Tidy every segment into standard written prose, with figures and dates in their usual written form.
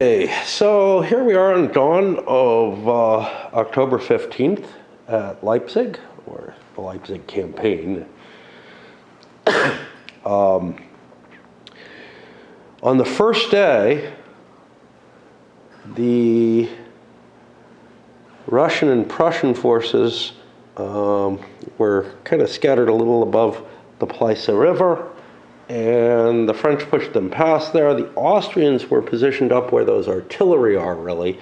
Okay, so here we are on dawn of October 15th at Leipzig, or the Leipzig campaign. On the first day, the Russian and Prussian forces were kind of scattered a little above the Pleiße River, and the French pushed them past there. The Austrians were positioned up where those artillery are, really,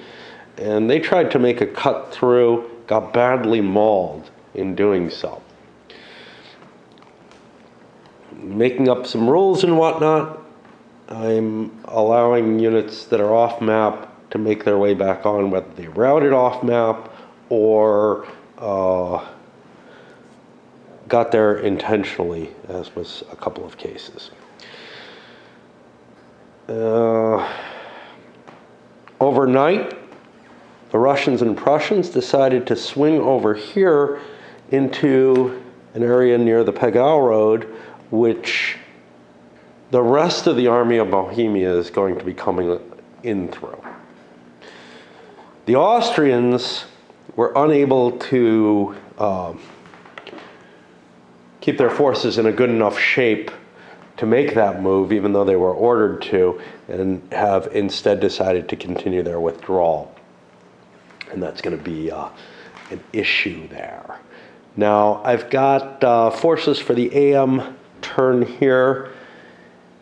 and they tried to make a cut through, got badly mauled in doing so. Making up some rules and whatnot, I'm allowing units that are off map to make their way back on, whether they routed off map or got there intentionally, as was a couple of cases. Overnight, the Russians and Prussians decided to swing over here into an area near the Pegau Road, which the rest of the army of Bohemia is going to be coming in through. The Austrians were unable to keep their forces in a good enough shape to make that move, even though they were ordered to, and have instead decided to continue their withdrawal. And that's going to be an issue there. Now, I've got forces for the AM turn here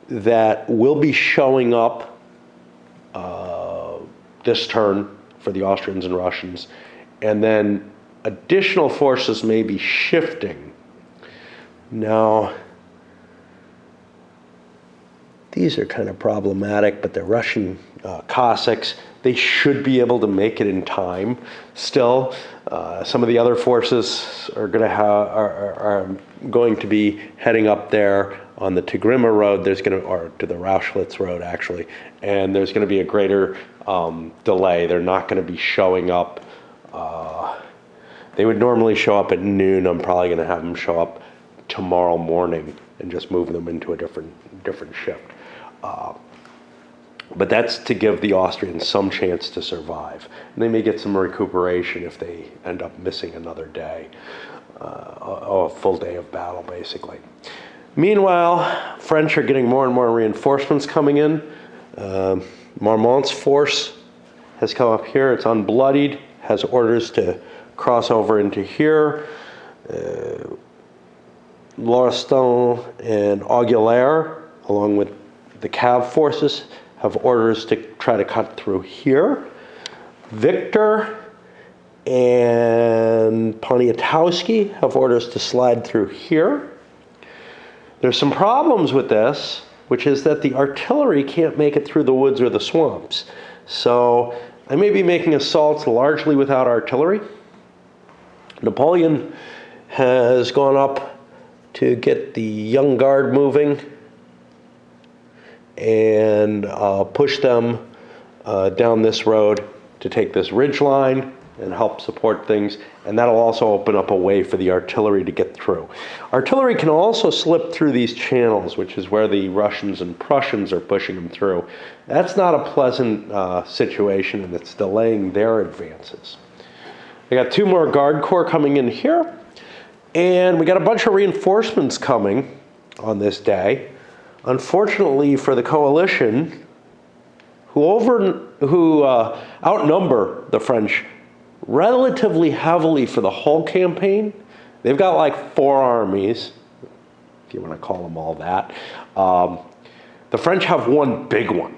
that will be showing up this turn for the Austrians and Russians, and then additional forces may be shifting. Now, these are kind of problematic, but they're Russian Cossacks. They should be able to make it in time. Still, some of the other forces are going to be heading up there on the Tigrima Road. Or to the Rauschwitz Road, actually, and there's going to be a greater delay. They're not going to be showing up. They would normally show up at noon. I'm probably going to have them show up tomorrow morning and just move them into a different shift. But that's to give the Austrians some chance to survive. And they may get some recuperation if they end up missing another day, a full day of battle, basically. Meanwhile, French are getting more and more reinforcements coming in. Marmont's force has come up here. It's unbloodied, has orders to cross over into here. Lauriston and Aguilera, along with the Cav forces, have orders to try to cut through here. Victor and Poniatowski have orders to slide through here. There's some problems with this, which is that the artillery can't make it through the woods or the swamps. So I may be making assaults largely without artillery. Napoleon has gone up to get the Young Guard moving and push them down this road to take this ridge line and help support things, and that'll also open up a way for the artillery to get through. Artillery can also slip through these channels, which is where the Russians and Prussians are pushing them through. That's not a pleasant situation, and it's delaying their advances. We got 2 more Guard Corps coming in here, and we got a bunch of reinforcements coming on this day. Unfortunately for the coalition, who outnumber the French relatively heavily for the whole campaign. They've got like 4 armies, if you want to call them all that. The French have one big one.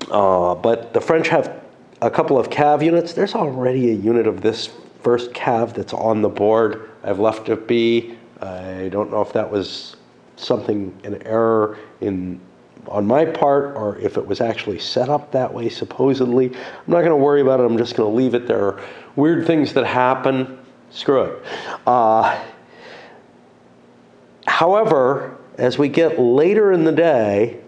But the French have a couple of Cav units. There's already a unit of this first Cav that's on the board. I've left it be. I don't know if that was an error on my part, or if it was actually set up that way, supposedly. I'm not going to worry about it. I'm just going to leave it. There are weird things that happen. Screw it. However, as we get later in the day,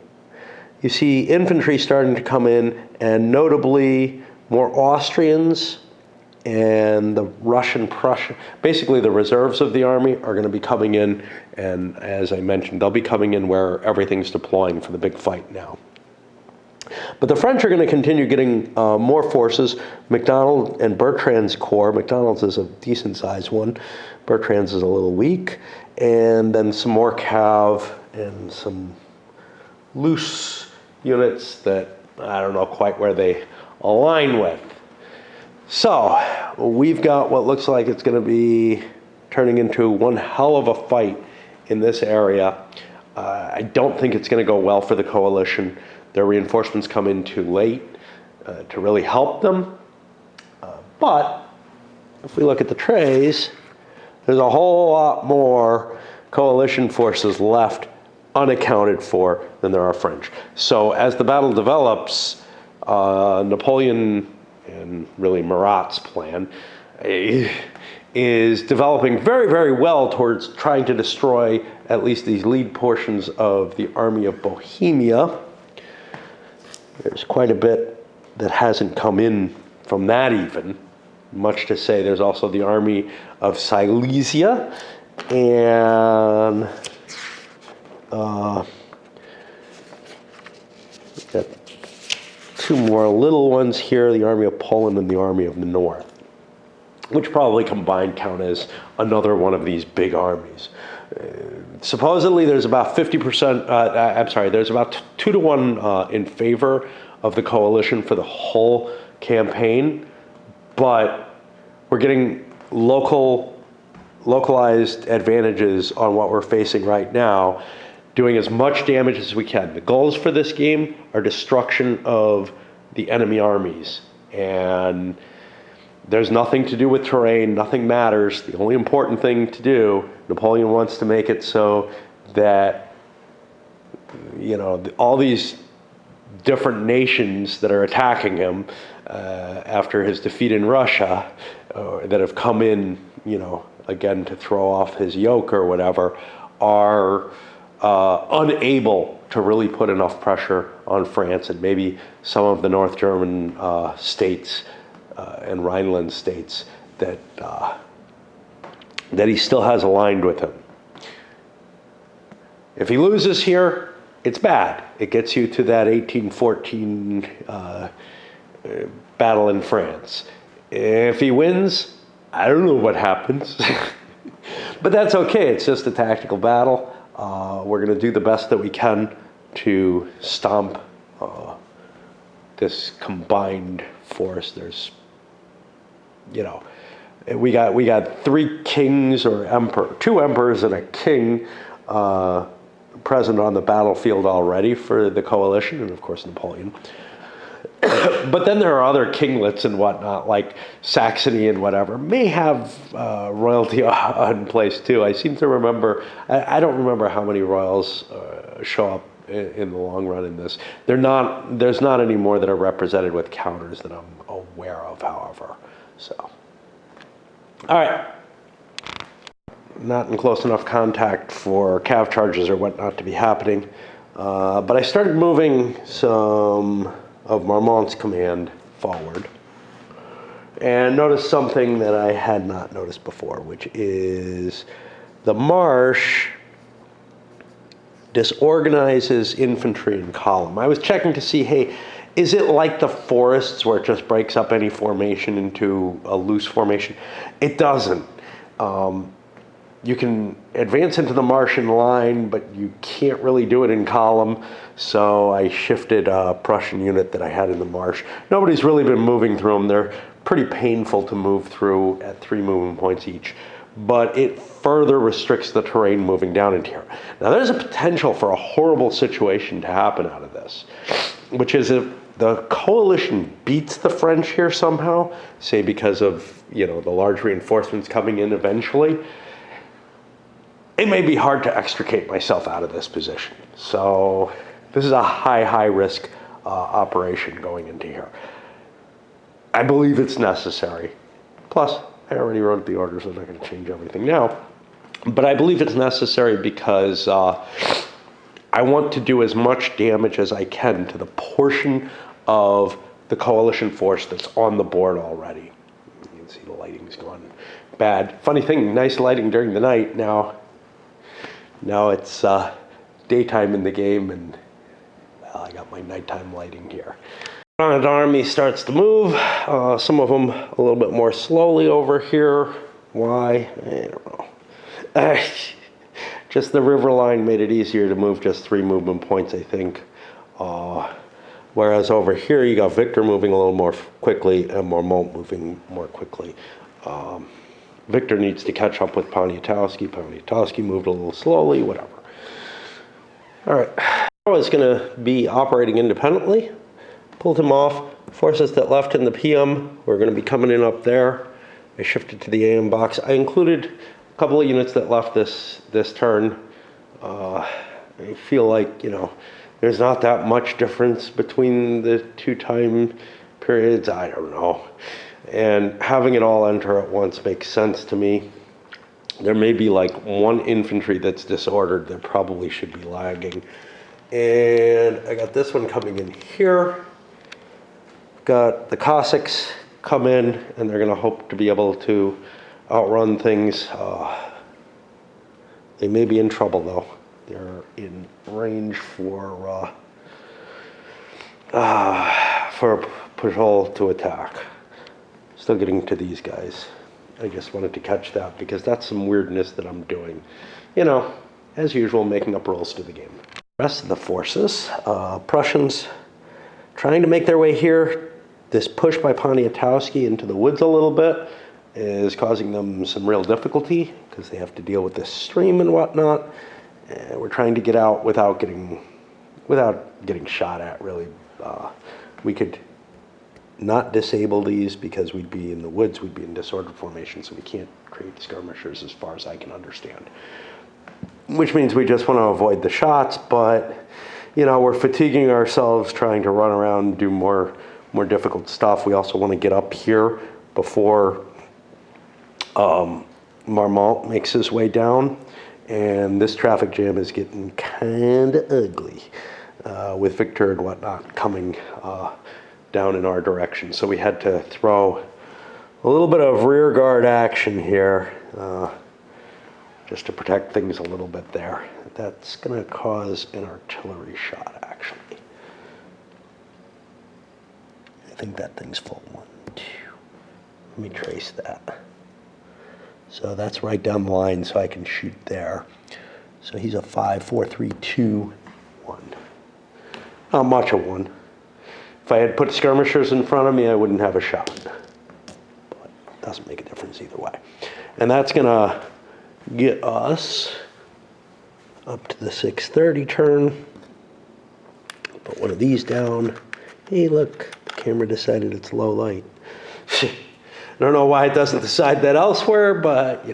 you see infantry starting to come in, and notably more Austrians and the Russian-Prussian, basically the reserves of the army are going to be coming in, and as I mentioned, they'll be coming in where everything's deploying for the big fight now. But the French are going to continue getting more forces. MacDonald and Bertrand's corps, MacDonald's is a decent-sized one, Bertrand's is a little weak, and then some more cav and some loose units that I don't know quite where they align with. So we've got what looks like it's going to be turning into one hell of a fight in this area. I don't think it's going to go well for the coalition. Their reinforcements come in too late to really help them. But if we look at the trays, there's a whole lot more coalition forces left unaccounted for than there are French. So as the battle develops, Napoleon and really Murat's plan is developing very, very well towards trying to destroy at least these lead portions of the Army of Bohemia. There's quite a bit that hasn't come in from that even, much to say there's also the Army of Silesia, and we've got two more little ones here, the Army of Poland and the Army of the North, which probably combined count as another one of these big armies. Supposedly there's about 50%, there's about 2 to 1 in favor of the coalition for the whole campaign, but we're getting localized advantages on what we're facing right now, doing as much damage as we can. The goals for this game are destruction of the enemy armies, and there's nothing to do with terrain, nothing matters. The only important thing to do, Napoleon wants to make it so that, you know, all these different nations that are attacking him after his defeat in Russia, that have come in, you know, again to throw off his yoke or whatever, are unable to really put enough pressure on France and maybe some of the North German states and Rhineland states that he still has aligned with him. If he loses here, it's bad. It gets you to that 1814 battle in France. If he wins, I don't know what happens. But that's okay. It's just a tactical battle. We're going to do the best that we can to stomp this combined force. There's, you know, we got 3 kings or emperor, 2 emperors and a king present on the battlefield already for the coalition, and of course Napoleon. But then there are other kinglets and whatnot, like Saxony and whatever, may have royalty in place too. I seem to remember, I don't remember how many royals show up in the long run in this. There's not any more that are represented with counters that I'm aware of, however. So, all right. Not in close enough contact for cav charges or whatnot to be happening. But I started moving some of Marmont's command forward and noticed something that I had not noticed before, which is the marsh disorganizes infantry in column. I was checking to see, hey, is it like the forests where it just breaks up any formation into a loose formation? It doesn't. You can advance into the marsh in line, but you can't really do it in column. So I shifted a Prussian unit that I had in the marsh. Nobody's really been moving through them. They're pretty painful to move through at 3 movement points each. But it further restricts the terrain moving down into here. Now there's a potential for a horrible situation to happen out of this, which is if the coalition beats the French here somehow, say because of, you know, the large reinforcements coming in eventually, it may be hard to extricate myself out of this position. So this is a high risk operation going into here. I believe it's necessary. Plus, I already wrote the orders. I'm not going to change everything now. But I believe it's necessary because I want to do as much damage as I can to the portion of the coalition force that's on the board already. can see the lighting's gone bad. Funny thing, nice lighting during the night. Now it's daytime in the game, and well, I got my nighttime lighting here. Front army starts to move. Some of them a little bit more slowly over here. Why? I don't know. Just the river line made it easier to move just 3 movement points, I think. Whereas over here, you got Victor moving a little more quickly and Marmont moving more quickly. Victor needs to catch up with Poniatowski. Poniatowski moved a little slowly, whatever. All right. I was going to be operating independently. Pulled him off. Forces that left in the PM were going to be coming in up there. I shifted to the AM box. I included a couple of units that left this turn. I feel like, there's not that much difference between the 2 time periods. I don't know. And having it all enter at once makes sense to me. There may be like 1 infantry that's disordered that probably should be lagging. And I got this one coming in here. Got the Cossacks come in, and they're going to hope to be able to outrun things. They may be in trouble, though. They're in range for patrol to attack. Still getting to these guys. I just wanted to catch that because that's some weirdness that I'm doing. As usual, making up rules to the game. Rest of the forces, Prussians trying to make their way here. This push by Poniatowski into the woods a little bit is causing them some real difficulty because they have to deal with this stream and whatnot. And we're trying to get out without getting shot at, really. We could not disable these because we'd be in the woods, we'd be in disordered formation, so we can't create skirmishers as far as I can understand. Which means we just want to avoid the shots, but, we're fatiguing ourselves trying to run around and do more difficult stuff. We also want to get up here before Marmont makes his way down. And this traffic jam is getting kind of ugly with Victor and whatnot coming down in our direction. So we had to throw a little bit of rear guard action here just to protect things a little bit there. That's going to cause an artillery shot, actually. I think that thing's full. 1, 2. Let me trace that. So that's right down the line, so I can shoot there. So he's a 5, 4, 3, 2, 1. Not much of one. If I had put skirmishers in front of me, I wouldn't have a shot. But it doesn't make a difference either way. And that's going to get us up to the 6:30 turn. Put one of these down. Hey, look, the camera decided it's low light. I don't know why it doesn't decide that elsewhere, but,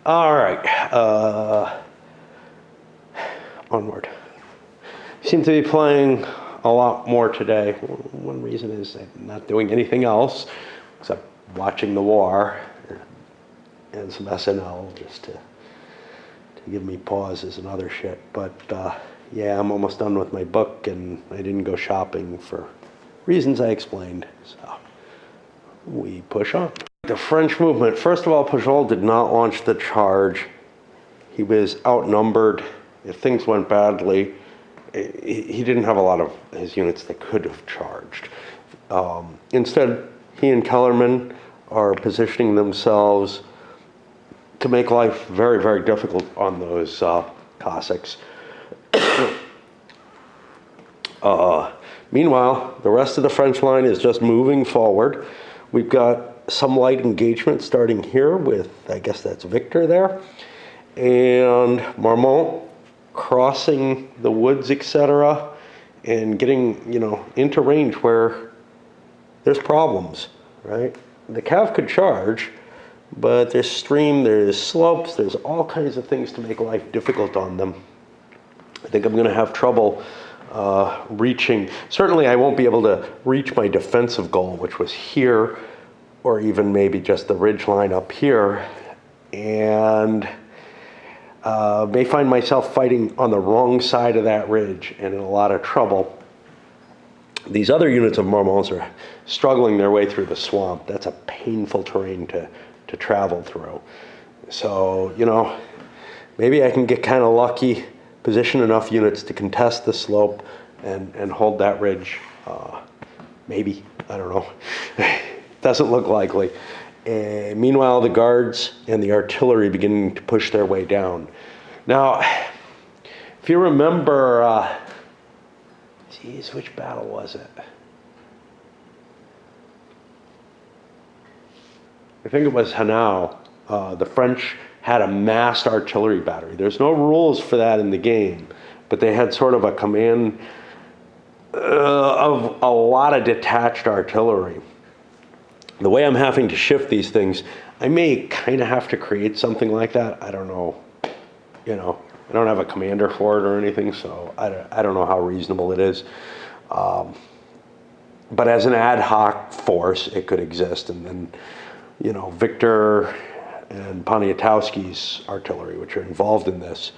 All right. Onward. Seem to be playing a lot more today. One reason is I'm not doing anything else except watching the war and some SNL just to give me pauses and other shit. But, yeah, I'm almost done with my book, and I didn't go shopping for reasons I explained. So we push on. The French movement. First of all, Pujol did not launch the charge. He was outnumbered. If things went badly, he didn't have a lot of his units that could have charged. Instead, he and Kellerman are positioning themselves to make life very, very difficult on those Cossacks. Meanwhile, the rest of the French line is just moving forward. We've got some light engagement starting here with, I guess that's Victor there, and Marmont crossing the woods, etc., and getting, into range where there's problems, right? The Cav could charge, but there's stream, there's slopes, there's all kinds of things to make life difficult on them. I think I'm going to have trouble reaching. Certainly, I won't be able to reach my defensive goal, which was here, or even maybe just the ridge line up here, and may find myself fighting on the wrong side of that ridge and in a lot of trouble. These other units of Marmonts are struggling their way through the swamp. That's a painful terrain to travel through. So, you know, maybe I can get kind of lucky, position enough units to contest the slope and hold that ridge. Maybe, I don't know. Doesn't look likely. Meanwhile, the guards and the artillery beginning to push their way down. Now, if you remember, geez, which battle was it? I think it was Hanau. The French had a massed artillery battery. There's no rules for that in the game, but they had sort of a command of a lot of detached artillery. The way I'm having to shift these things, I may kind of have to create something like that. I don't know. You know, I don't have a commander for it or anything, so I don't know how reasonable it is. But as an ad hoc force, it could exist. And then, you know, Victor and Poniatowski's artillery, which are involved in this,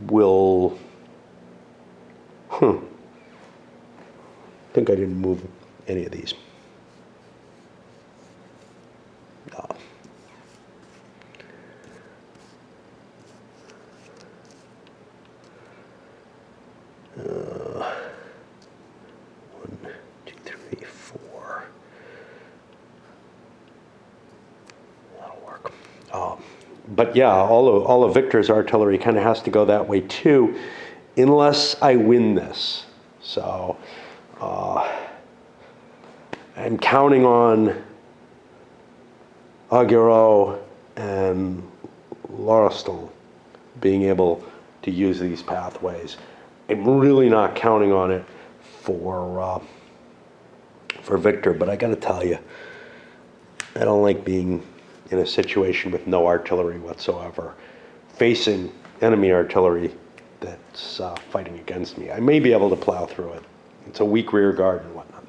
will... I think I didn't move any of these. One, two, three, four. That'll work. But yeah, all of Victor's artillery kind of has to go that way too, unless I win this. So I'm counting on Augureau and Laurustal being able to use these pathways. I'm really not counting on it for Victor, but I got to tell you, I don't like being in a situation with no artillery whatsoever, facing enemy artillery that's fighting against me. I may be able to plow through it. It's a weak rear guard and whatnot.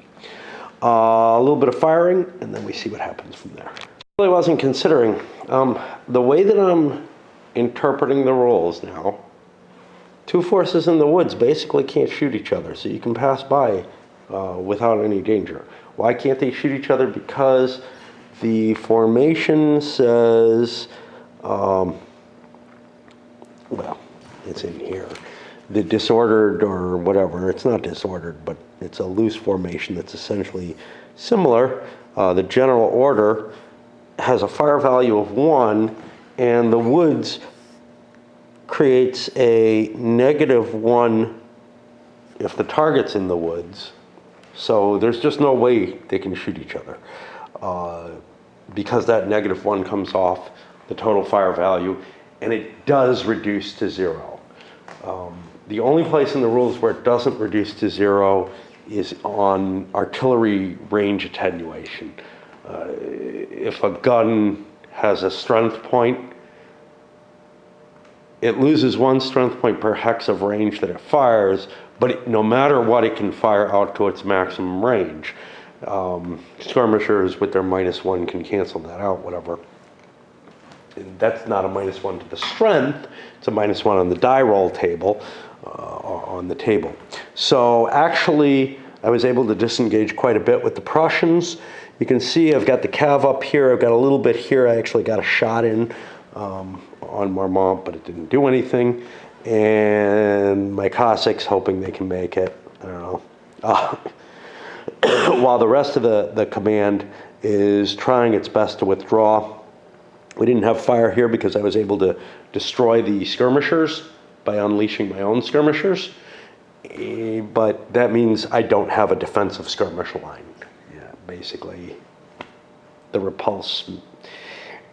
A little bit of firing, and then we see what happens from there. I really wasn't considering the way that I'm interpreting the rules now. Two forces in the woods basically can't shoot each other, so you can pass by without any danger. Why can't they shoot each other? Because the formation says, well, it's in here. The disordered or whatever, it's not disordered, but it's a loose formation that's essentially similar. The general order has a fire value of 1, and the woods creates a -1 if the target's in the woods. So there's just no way they can shoot each other. Because that -1 comes off the total fire value, and it does reduce to 0. The only place in the rules where it doesn't reduce to 0 is on artillery range attenuation. If a gun has a strength point, it loses 1 strength point per hex of range that it fires, but no matter what, it can fire out to its maximum range. Skirmishers with their -1 can cancel that out, whatever. And that's not a -1 to the strength, it's a -1 on the die roll table, on the table. So actually, I was able to disengage quite a bit with the Prussians. You can see I've got the cav up here, I've got a little bit here, I actually got a shot in on Marmont, but it didn't do anything. And my Cossacks hoping they can make it, I don't know. While the rest of the command is trying its best to withdraw. We didn't have fire here because I was able to destroy the skirmishers by unleashing my own skirmishers. But that means I don't have a defensive skirmish line. Yeah, basically, the repulse.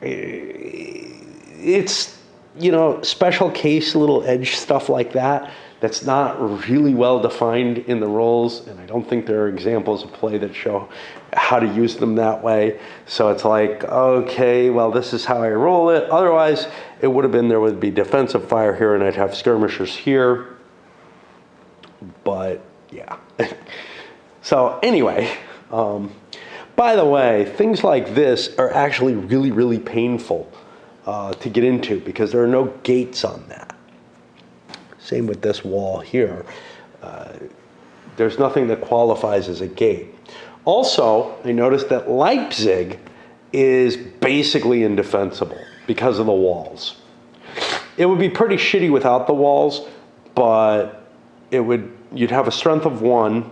It's, you know, special case little edge stuff like that. That's not really well defined in the rules, and I don't think there are examples of play that show how to use them that way. So it's like, okay, well, this is how I roll it. Otherwise, it would have been there would be defensive fire here, and I'd have skirmishers here. But yeah. So anyway, by the way, things like this are actually really, really painful to get into because there are no gates on that. Same with this wall here. There's nothing that qualifies as a gate. Also, I noticed that Leipzig is basically indefensible because of the walls. It would be pretty shitty without the walls, but you'd have a strength of 1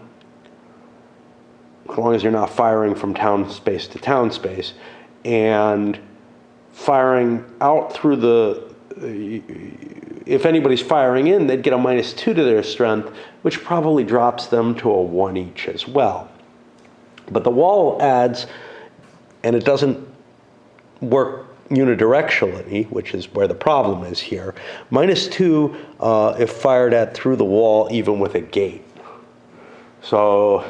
as long as you're not firing from town space to town space, and firing out through if anybody's firing in, they'd get a -2 to their strength, which probably drops them to a 1 each as well. But the wall adds, and it doesn't work unidirectionally, which is where the problem is here, -2 if fired at through the wall, even with a gate. So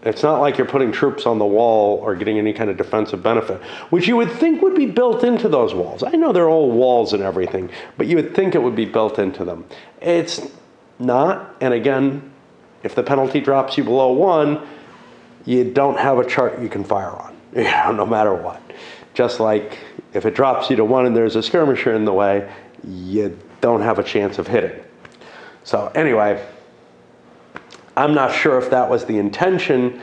it's not like you're putting troops on the wall or getting any kind of defensive benefit, which you would think would be built into those walls. I know they're old walls and everything, but you would think it would be built into them. It's not, and again, if the penalty drops you below 1, you don't have a chart you can fire on, no matter what. Just like if it drops you to 1 and there's a skirmisher in the way, you don't have a chance of hitting. So anyway, I'm not sure if that was the intention,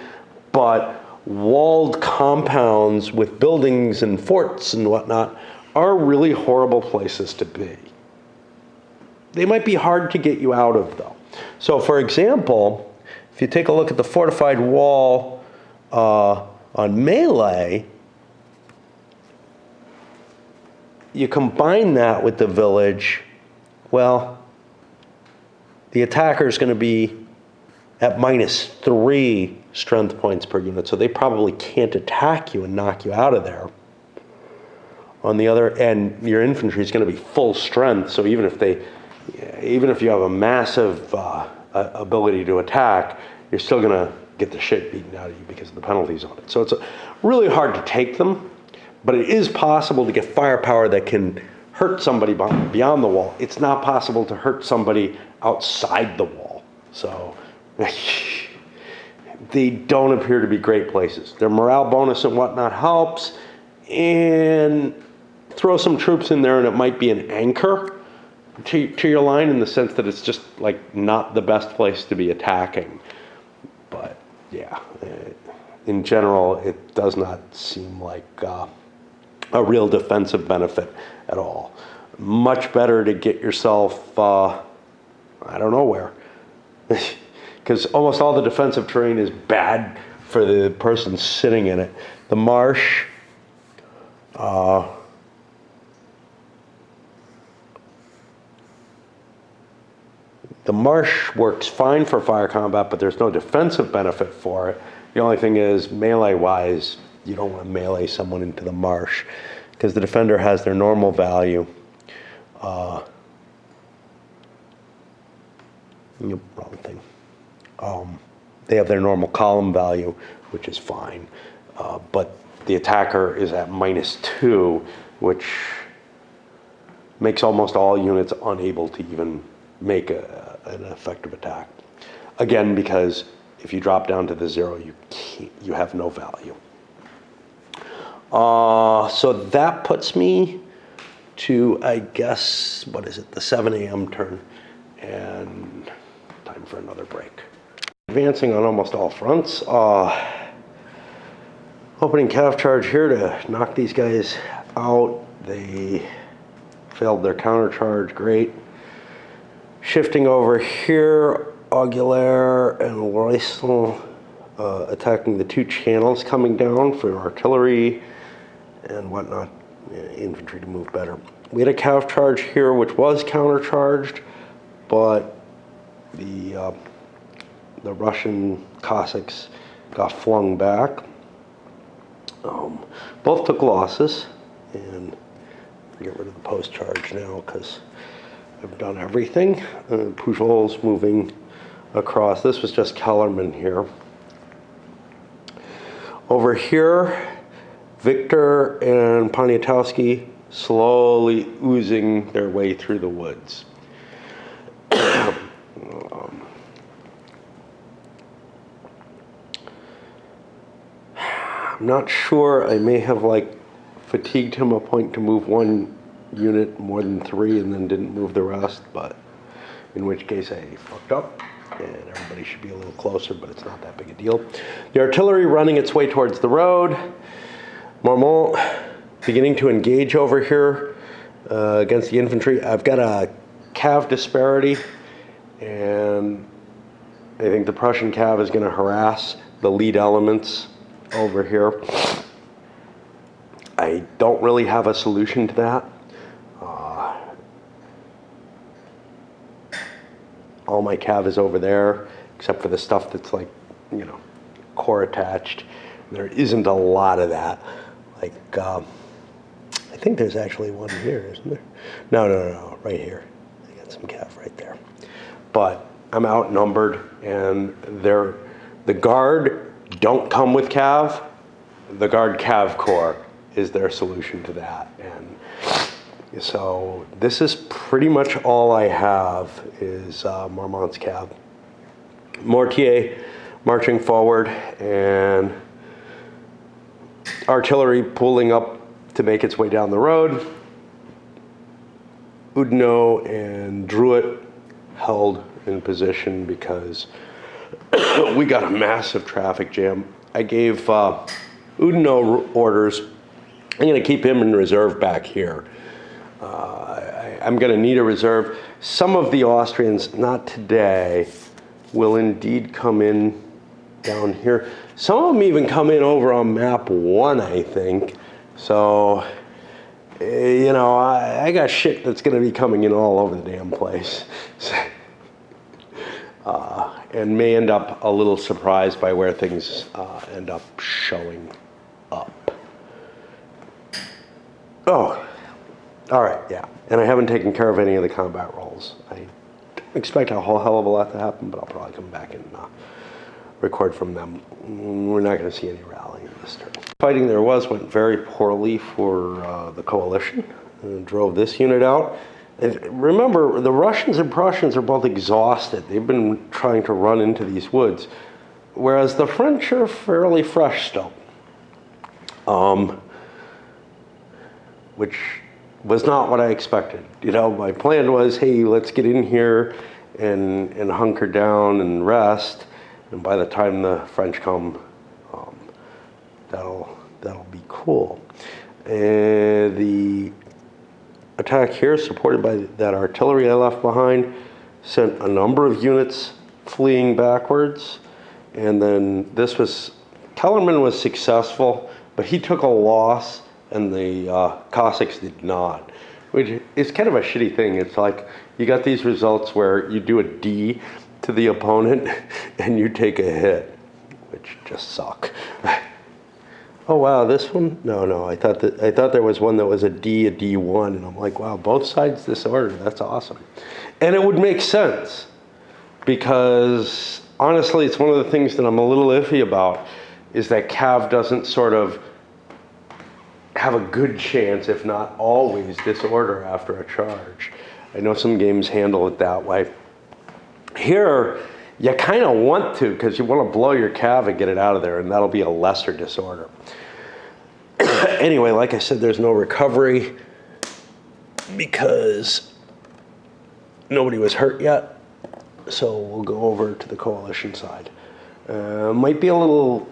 but walled compounds with buildings and forts and whatnot are really horrible places to be. They might be hard to get you out of, though. So for example, if you take a look at the fortified wall on melee, you combine that with the village, well, the attacker is going to be at -3 strength points per unit, so they probably can't attack you and knock you out of there. On the other end, your infantry is going to be full strength, so even if you have a massive ability to attack, you're still going to get the shit beaten out of you because of the penalties on it. So it's really hard to take them, but it is possible to get firepower that can hurt somebody beyond the wall. It's not possible to hurt somebody outside the wall. So they don't appear to be great places. Their morale bonus and whatnot helps, and throw some troops in there and it might be an anchor to your line in the sense that it's just like not the best place to be attacking. But yeah, in general, it does not seem like a real defensive benefit at all. Much better to get yourself, I don't know where. Because almost all the defensive terrain is bad for the person sitting in it. The marsh, works fine for fire combat, but there's no defensive benefit for it. The only thing is, melee-wise, you don't want to melee someone into the marsh, because the defender has their normal value. Wrong thing. They have their normal column value, which is fine, but the attacker is at -2, which makes almost all units unable to even make an effective attack. Again, because if you drop down to the 0, you have no value. So that puts me to, I guess, what is it, the 7 a.m. turn, and time for another break. Advancing on almost all fronts. Opening calf charge here to knock these guys out. They failed their counter charge, great. Shifting over here, Aguilera and Roysel attacking the 2 channels coming down for artillery and whatnot, infantry to move better. We had a calf charge here which was countercharged, but the Russian Cossacks got flung back. Both took losses, and I'll get rid of the post charge now because I've done everything. Pujol's moving across. This was just Kellerman here. Over here, Victor and Poniatowski slowly oozing their way through the woods. I'm not sure. I may have fatigued him a point to move 1 unit more than 3 and then didn't move the rest, but in which case I fucked up. And everybody should be a little closer, but it's not that big a deal. The artillery running its way towards the road. Marmont beginning to engage over here against the infantry. I've got a cav disparity, and I think the Prussian cav is going to harass the lead elements over here. I don't really have a solution to that. All my cav is over there, except for the stuff that's like, you know, core attached. There isn't a lot of that. Like, I think there's actually one here, isn't there? No, right here. I got some cav right there. But I'm outnumbered, and the guard don't come with cav. The guard cav corps is their solution to that. And so this is pretty much all I have is Marmont's cav. Mortier marching forward and artillery pulling up to make its way down the road. Oudinot and Druitt held in position because we got a massive traffic jam. I gave Oudinot orders. I'm going to keep him in reserve back here. I'm going to need a reserve. Some of the Austrians, not today, will indeed come in down here. Some of them even come in over on map 1, I think. So, you know, I got shit that's going to be coming in all over the damn place. And may end up a little surprised by where things end up showing up. Oh, all right, yeah. And I haven't taken care of any of the combat rolls. I don't expect a whole hell of a lot to happen, but I'll probably come back and record from them. We're not going to see any rallying this turn. Fighting there went very poorly for the coalition. Drove this unit out. And remember, the Russians and Prussians are both exhausted. They've been trying to run into these woods, whereas the French are fairly fresh still. Which was not what I expected. You know, my plan was, hey, let's get in here and hunker down and rest. And by the time the French come, that'll be cool. And the attack here, supported by that artillery I left behind, sent a number of units fleeing backwards. And then Kellerman was successful, but he took a loss, and the Cossacks did not, which is kind of a shitty thing. It's like you got these results where you do a D to the opponent and you take a hit, which just suck. Oh wow, this one? No, I thought there was one that was a D1, and I'm like, wow, both sides disorder. That's awesome. And it would make sense, because honestly, it's one of the things that I'm a little iffy about, is that Cav doesn't sort of have a good chance, if not always, disorder after a charge. I know some games handle it that way. Here, you kind of want to, because you want to blow your cav and get it out of there, and that'll be a lesser disorder. Anyway, like I said, there's no recovery because nobody was hurt yet. So we'll go over to the coalition side. Might be a little,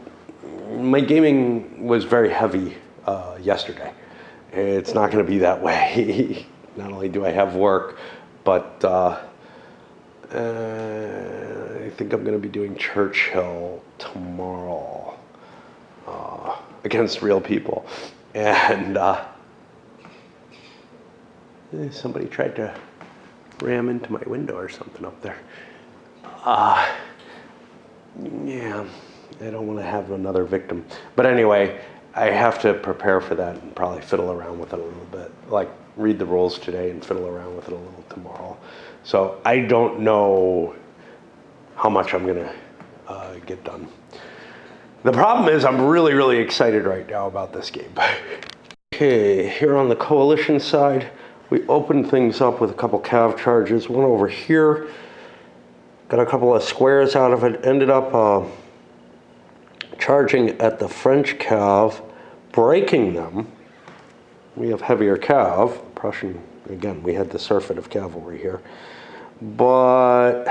my gaming was very heavy yesterday. It's not going to be that way. Not only do I have work, but I think I'm going to be doing Churchill tomorrow against real people. And somebody tried to ram into my window or something up there. Yeah, I don't want to have another victim. But anyway, I have to prepare for that and probably fiddle around with it a little bit. Like, read the rules today and fiddle around with it a little tomorrow. So I don't know how much I'm going to get done. The problem is I'm really, really excited right now about this game. Okay, here on the coalition side, we opened things up with a couple cav charges. One over here, got a couple of squares out of it, ended up charging at the French cav, breaking them. We have heavier cav, Prussian, again, we had the surfeit of cavalry here. But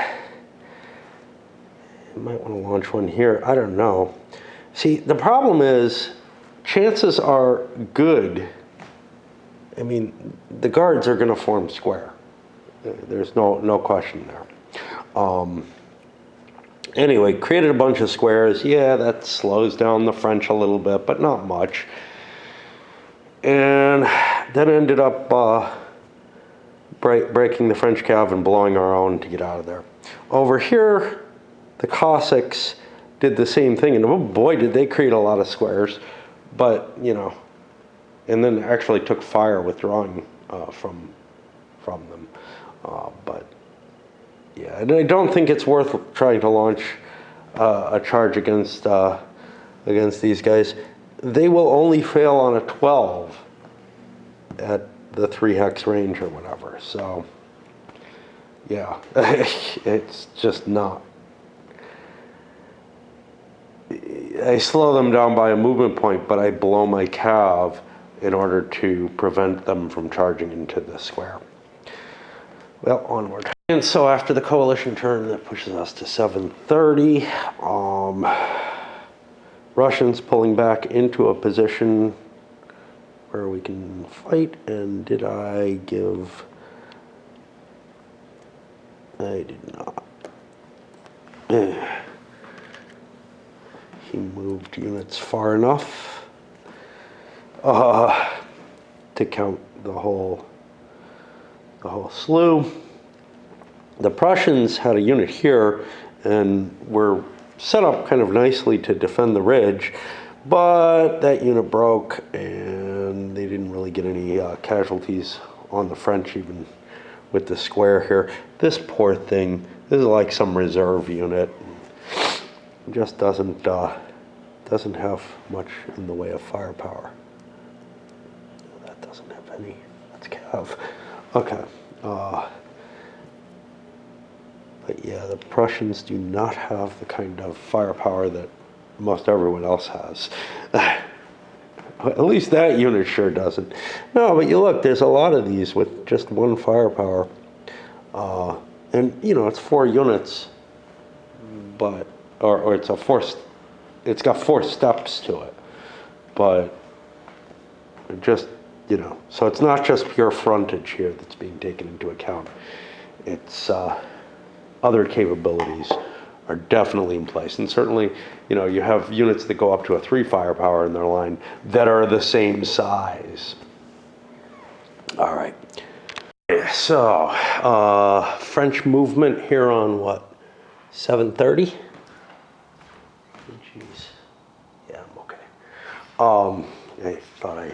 You might want to launch one here. I don't know. See, the problem is, chances are good. I mean, the guards are going to form square. There's no question there. Anyway, created a bunch of squares. Yeah, that slows down the French a little bit, but not much. And then ended up breaking the French cav and blowing our own to get out of there. Over here, the Cossacks did the same thing, and oh boy, did they create a lot of squares. But, you know, and then actually took fire withdrawing from them. But, yeah, and I don't think it's worth trying to launch a charge against these guys. They will only fail on a 12 at the 3 hex range or whatever. So, yeah, it's just not. I slow them down by a movement point, but I blow my cav in order to prevent them from charging into the square. Well, onward. And so after the coalition turn, that pushes us to 7:30. Russians pulling back into a position where we can fight. And did I give? I did not. He moved units far enough to count the whole slew. The Prussians had a unit here and were set up kind of nicely to defend the ridge, but that unit broke and they didn't really get any casualties on the French, even with the square here. This poor thing, this is like some reserve unit. It just doesn't have much in the way of firepower. That doesn't have any. That's cav. Okay. But yeah, the Prussians do not have the kind of firepower that most everyone else has. At least that unit sure doesn't. No, but you look, there's a lot of these with just one firepower. And, you know, it's 4 units, but, or it's it's got 4 steps to it. But just, you know, so it's not just pure frontage here that's being taken into account. It's, other capabilities are definitely in place. And certainly, you know, you have units that go up to a 3 firepower in their line that are the same size. All right. So, French movement here on what? 7:30? Jeez. Yeah, I'm okay. I thought I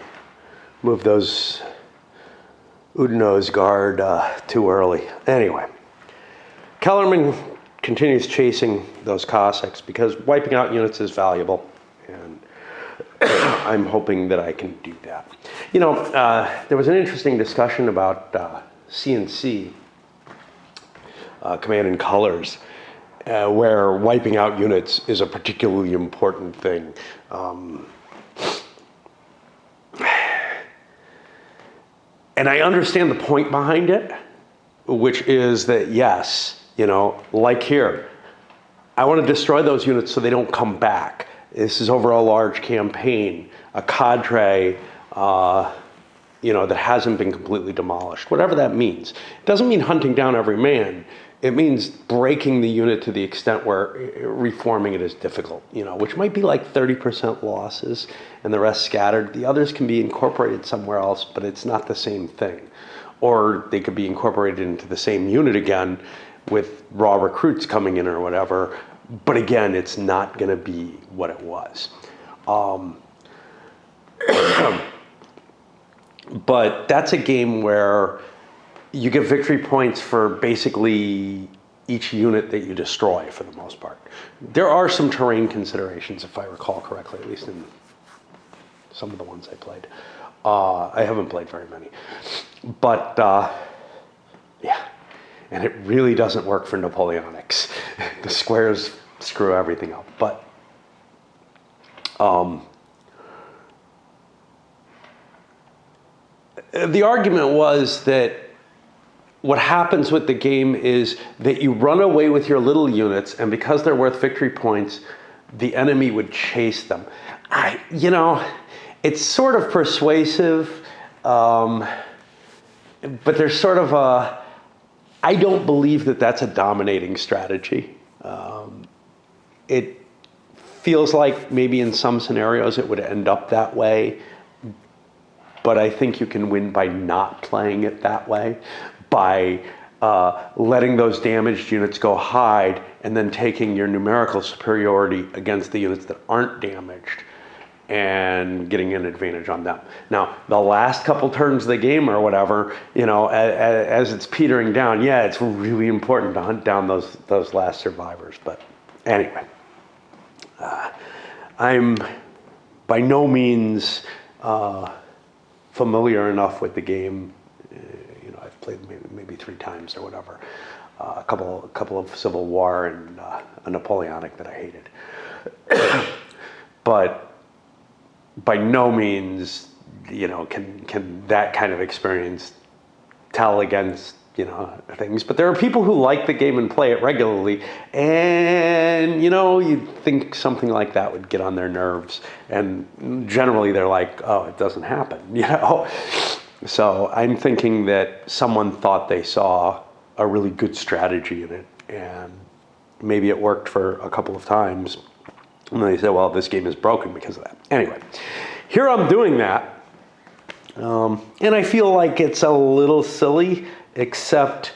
moved those Oudinot's guard too early. Anyway. Kellerman continues chasing those Cossacks because wiping out units is valuable, and I'm hoping that I can do that. You know, there was an interesting discussion about CNC, command and colors, where wiping out units is a particularly important thing. And I understand the point behind it, which is that, yes, you know, like here, I want to destroy those units so they don't come back. This is over a large campaign, a cadre, you know, that hasn't been completely demolished, whatever that means. It doesn't mean hunting down every man. It means breaking the unit to the extent where reforming it is difficult, you know, which might be like 30% losses and the rest scattered. The others can be incorporated somewhere else, but it's not the same thing. Or they could be incorporated into the same unit again with raw recruits coming in or whatever. But again, it's not going to be what it was. But that's a game where you get victory points for basically each unit that you destroy for the most part. There are some terrain considerations, if I recall correctly, at least in some of the ones I played. I haven't played very many. But, yeah. And it really doesn't work for Napoleonics. The squares screw everything up. But the argument was that what happens with the game is that you run away with your little units, and because they're worth victory points, the enemy would chase them. It's sort of persuasive, but there's sort of I don't believe that that's a dominating strategy. It feels like maybe in some scenarios it would end up that way, but I think you can win by not playing it that way, by letting those damaged units go hide and then taking your numerical superiority against the units that aren't damaged and getting an advantage on them. Now, the last couple turns of the game or whatever, as it's petering down, yeah, it's really important to hunt down those last survivors. But anyway, I'm by no means familiar enough with the game. I've played maybe 3 times or whatever. A couple of Civil War and a Napoleonic that I hated. But by no means, can that kind of experience tell against, things. But there are people who like the game and play it regularly, and, you'd think something like that would get on their nerves. And generally they're like, oh, it doesn't happen, So I'm thinking that someone thought they saw a really good strategy in it, and maybe it worked for a couple of times. And then they said, well, this game is broken because of that. Anyway, here I'm doing that. And I feel like it's a little silly, except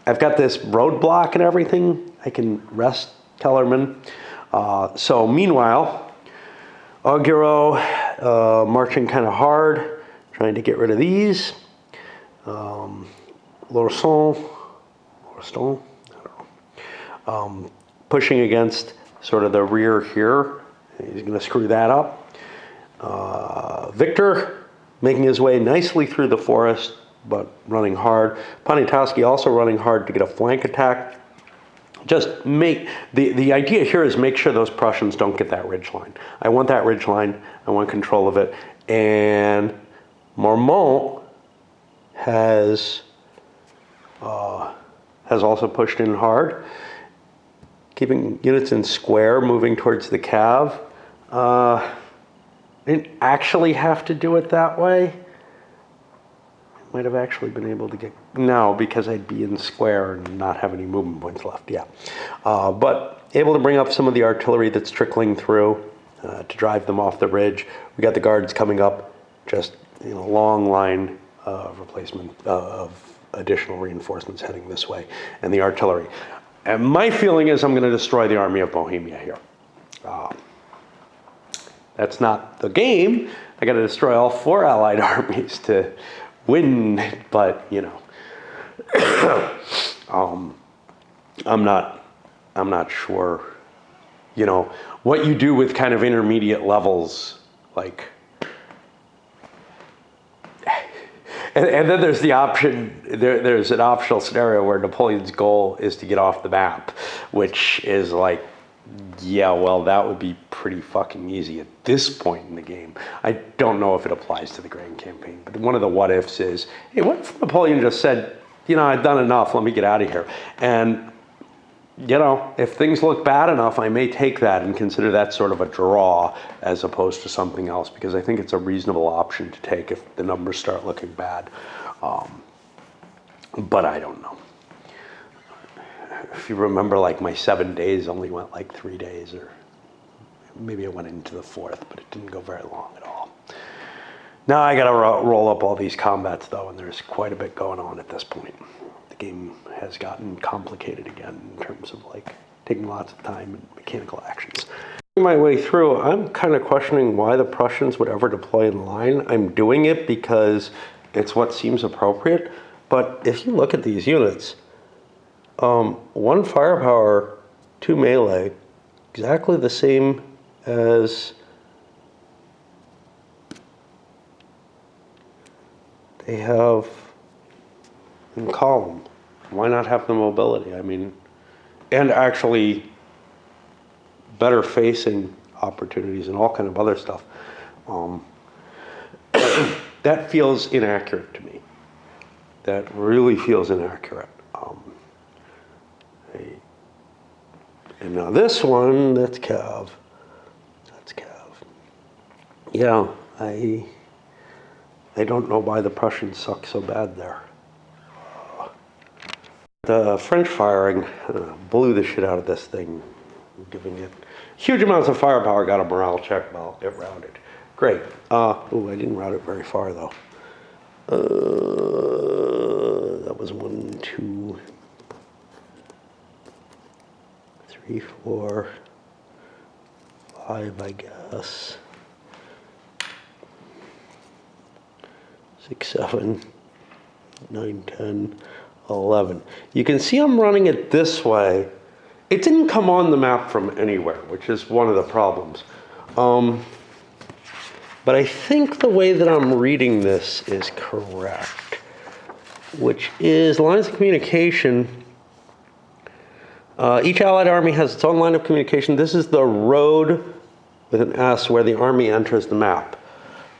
I've got this roadblock and everything. I can rest Kellerman. So meanwhile, Augureau marching kind of hard, trying to get rid of these. Lauriston, I don't know. Pushing against sort of the rear here. He's going to screw that up. Victor making his way nicely through the forest, but running hard. Poniatowski also running hard to get a flank attack. Just make, the idea here is make sure those Prussians don't get that ridgeline. I want that ridgeline. I want control of it. And Marmont has also pushed in hard, keeping units in square, moving towards the cav. Didn't actually have to do it that way. Might have actually been able to get, no, because I'd be in square and not have any movement points left, yeah. But able to bring up some of the artillery that's trickling through to drive them off the ridge. We got the guards coming up, just long line of replacement, of additional reinforcements heading this way, and the artillery. And my feeling is I'm going to destroy the army of Bohemia here. That's not the game. I got to destroy all 4 allied armies to win, but I'm not sure. What you do with kind of intermediate levels, like. And then there's the option, there's an optional scenario where Napoleon's goal is to get off the map, which is like, yeah, well, that would be pretty fucking easy at this point in the game. I don't know if it applies to the Grand Campaign, but one of the what ifs is, hey, what if Napoleon just said, I've done enough, let me get out of here. And, if things look bad enough, I may take that and consider that sort of a draw as opposed to something else, because I think it's a reasonable option to take if the numbers start looking bad. But I don't know. If you remember, like, my 7 days only went like 3 days, or maybe it went into the 4th, but it didn't go very long at all. Now I got to roll up all these combats, though, and there's quite a bit going on at this point. The game has gotten complicated again in terms of, like, taking lots of time and mechanical actions. My way through, I'm kind of questioning why the Prussians would ever deploy in line. I'm doing it because it's what seems appropriate, but if you look at these units, 1 firepower, 2 melee, exactly the same as they have in column. Why not have the mobility? I mean, and actually better facing opportunities and all kind of other stuff. That feels inaccurate to me. that really feels inaccurate. And now this one, that's Cav. That's Cav. Yeah, I don't know why the Prussians suck so bad there. The French firing blew the shit out of this thing, giving it huge amounts of firepower, got a morale check while it routed. Great. Oh, I didn't route it very far, though. That was 1, 2, 3, 4, 5, I guess. 6, 7, 9, 10, 11. You can see I'm running it this way. It didn't come on the map from anywhere, which is one of the problems. But I think the way that I'm reading this is correct, which is lines of communication. Each Allied army has its own line of communication. This is the road with an S where the army enters the map.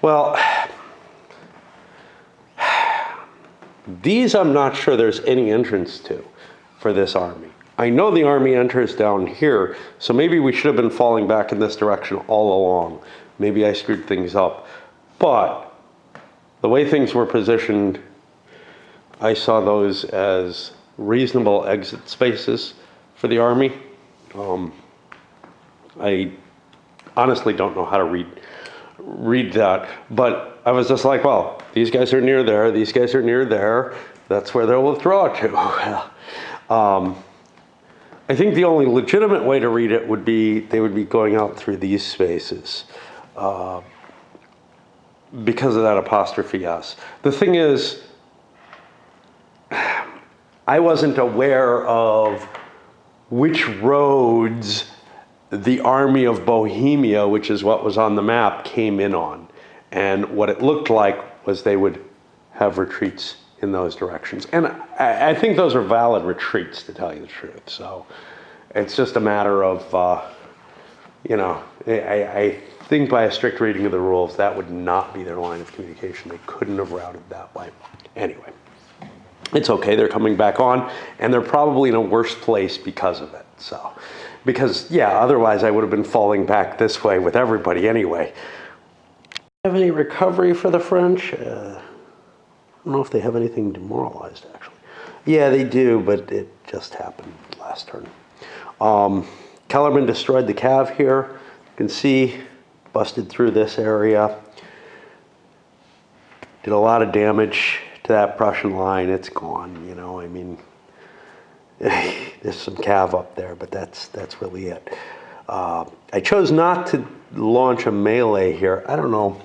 Well, these I'm not sure there's any entrance to for this army. I know the army enters down here, so maybe we should have been falling back in this direction all along. Maybe I screwed things up. But the way things were positioned, I saw those as reasonable exit spaces for the army. I honestly don't know how to read that, but I was just like, well, these guys are near there, these guys are near there, that's where they'll withdraw to. I think the only legitimate way to read it would be they would be going out through these spaces because of that apostrophe S. The thing is, I wasn't aware of which roads the army of Bohemia, which is what was on the map, came in on. And what it looked like was they would have retreats in those directions. And I think those are valid retreats, to tell you the truth. So it's just a matter of, I think by a strict reading of the rules, that would not be their line of communication. They couldn't have routed that way. Anyway, it's okay. They're coming back on, and they're probably in a worse place because of it. So, because, yeah, otherwise I would have been falling back this way with everybody anyway. Have any recovery for the French? I don't know if they have anything demoralized, actually. Yeah, they do, but it just happened last turn. Kellerman destroyed the Cav here. You can see, busted through this area. Did a lot of damage to that Prussian line. It's gone, I mean, there's some Cav up there, but that's really it. I chose not to launch a melee here. I don't know.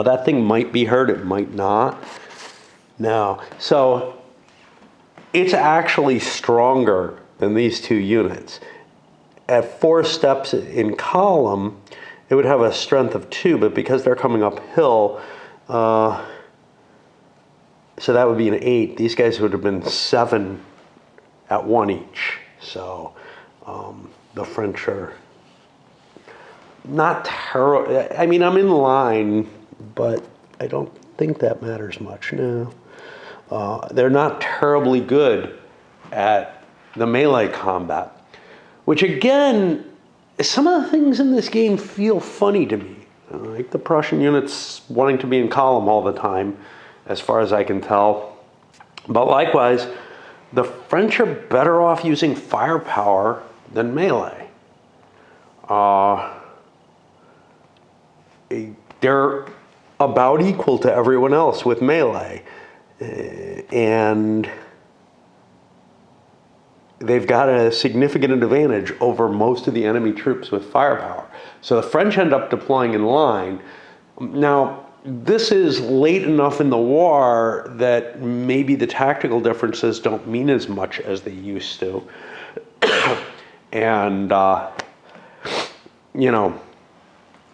That thing might be hurt, it might not. No. So it's actually stronger than these two units. At 4 steps in column, it would have a strength of 2, but because they're coming uphill, so that would be an 8. These guys would have been 7 at 1 each. So the French are not terrible. I mean, I'm in line, but I don't think that matters much. No. They're not terribly good at the melee combat, which again, some of the things in this game feel funny to me. Like the Prussian units wanting to be in column all the time, as far as I can tell. But likewise, the French are better off using firepower than melee. They're about equal to everyone else with melee. And they've got a significant advantage over most of the enemy troops with firepower. So the French end up deploying in line. Now, this is late enough in the war that maybe the tactical differences don't mean as much as they used to. And,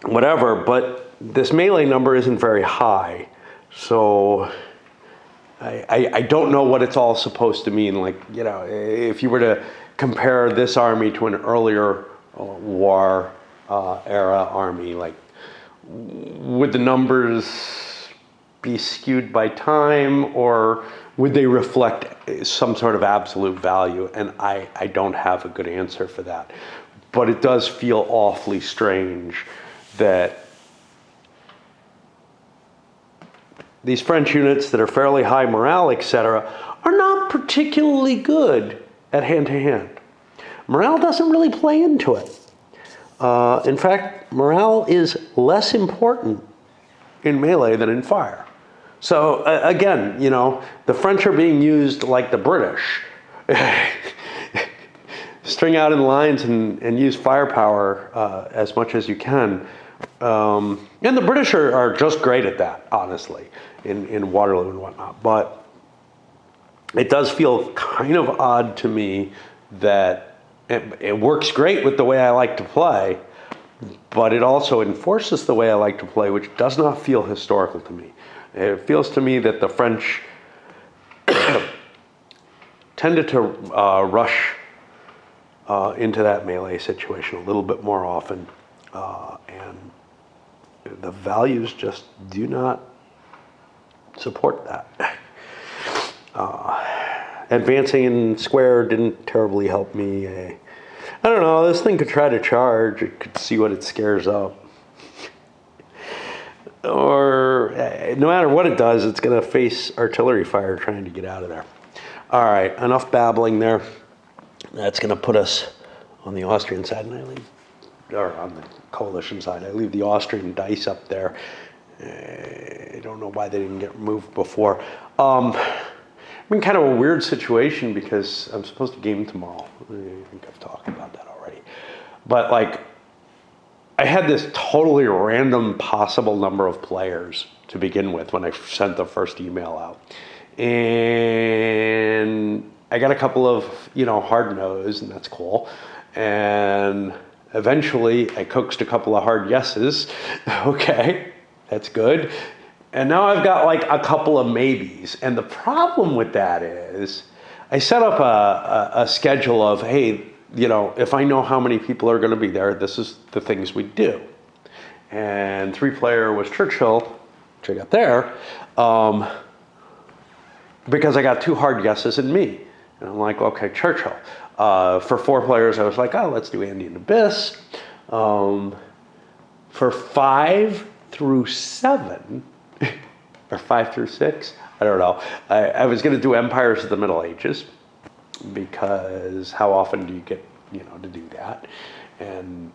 whatever, but this melee number isn't very high. So I don't know what it's all supposed to mean. Like, if you were to compare this army to an earlier war era army, like, would the numbers be skewed by time, or would they reflect some sort of absolute value? And I don't have a good answer for that. But it does feel awfully strange that these French units that are fairly high morale, etc., are not particularly good at hand-to-hand. Morale doesn't really play into it. In fact, morale is less important in melee than in fire. So again, you know, the French are being used like the British. String out in lines and use firepower as much as you can. And the British are just great at that, honestly, in Waterloo and whatnot. But it does feel kind of odd to me that it works great with the way I like to play, but it also enforces the way I like to play, which does not feel historical to me. It feels to me that the French tended to rush into that melee situation a little bit more often, and the values just do not support that. Advancing in square didn't terribly help me. I don't know, this thing could try to charge, it could see what it scares up. Or no matter what it does, it's going to face artillery fire trying to get out of there. All right, enough babbling there. That's going to put us on the Austrian side, and or on the coalition side. I leave the Austrian dice up there. I don't know why they didn't get removed before. I'm in kind of a weird situation because I'm supposed to game tomorrow. I think I've talked about that already. But like, I had this totally random possible number of players to begin with when I sent the first email out. And I got a couple of, you know, hard no's, and that's cool. And eventually I coaxed a couple of hard yeses. Okay, that's good. And now I've got like a couple of maybes. And the problem with that is I set up a schedule of, hey, you know, if I know how many people are going to be there, this is the things we do. And 3-player was Churchill, which I got there, because I got 2 hard yeses and me. And I'm like, okay, Churchill. For 4 players, I was like, oh, let's do Andy and Abyss. For 5 through 7, or 5 through 6, I don't know. I was going to do Empires of the Middle Ages, because how often do you get, you know, to do that? And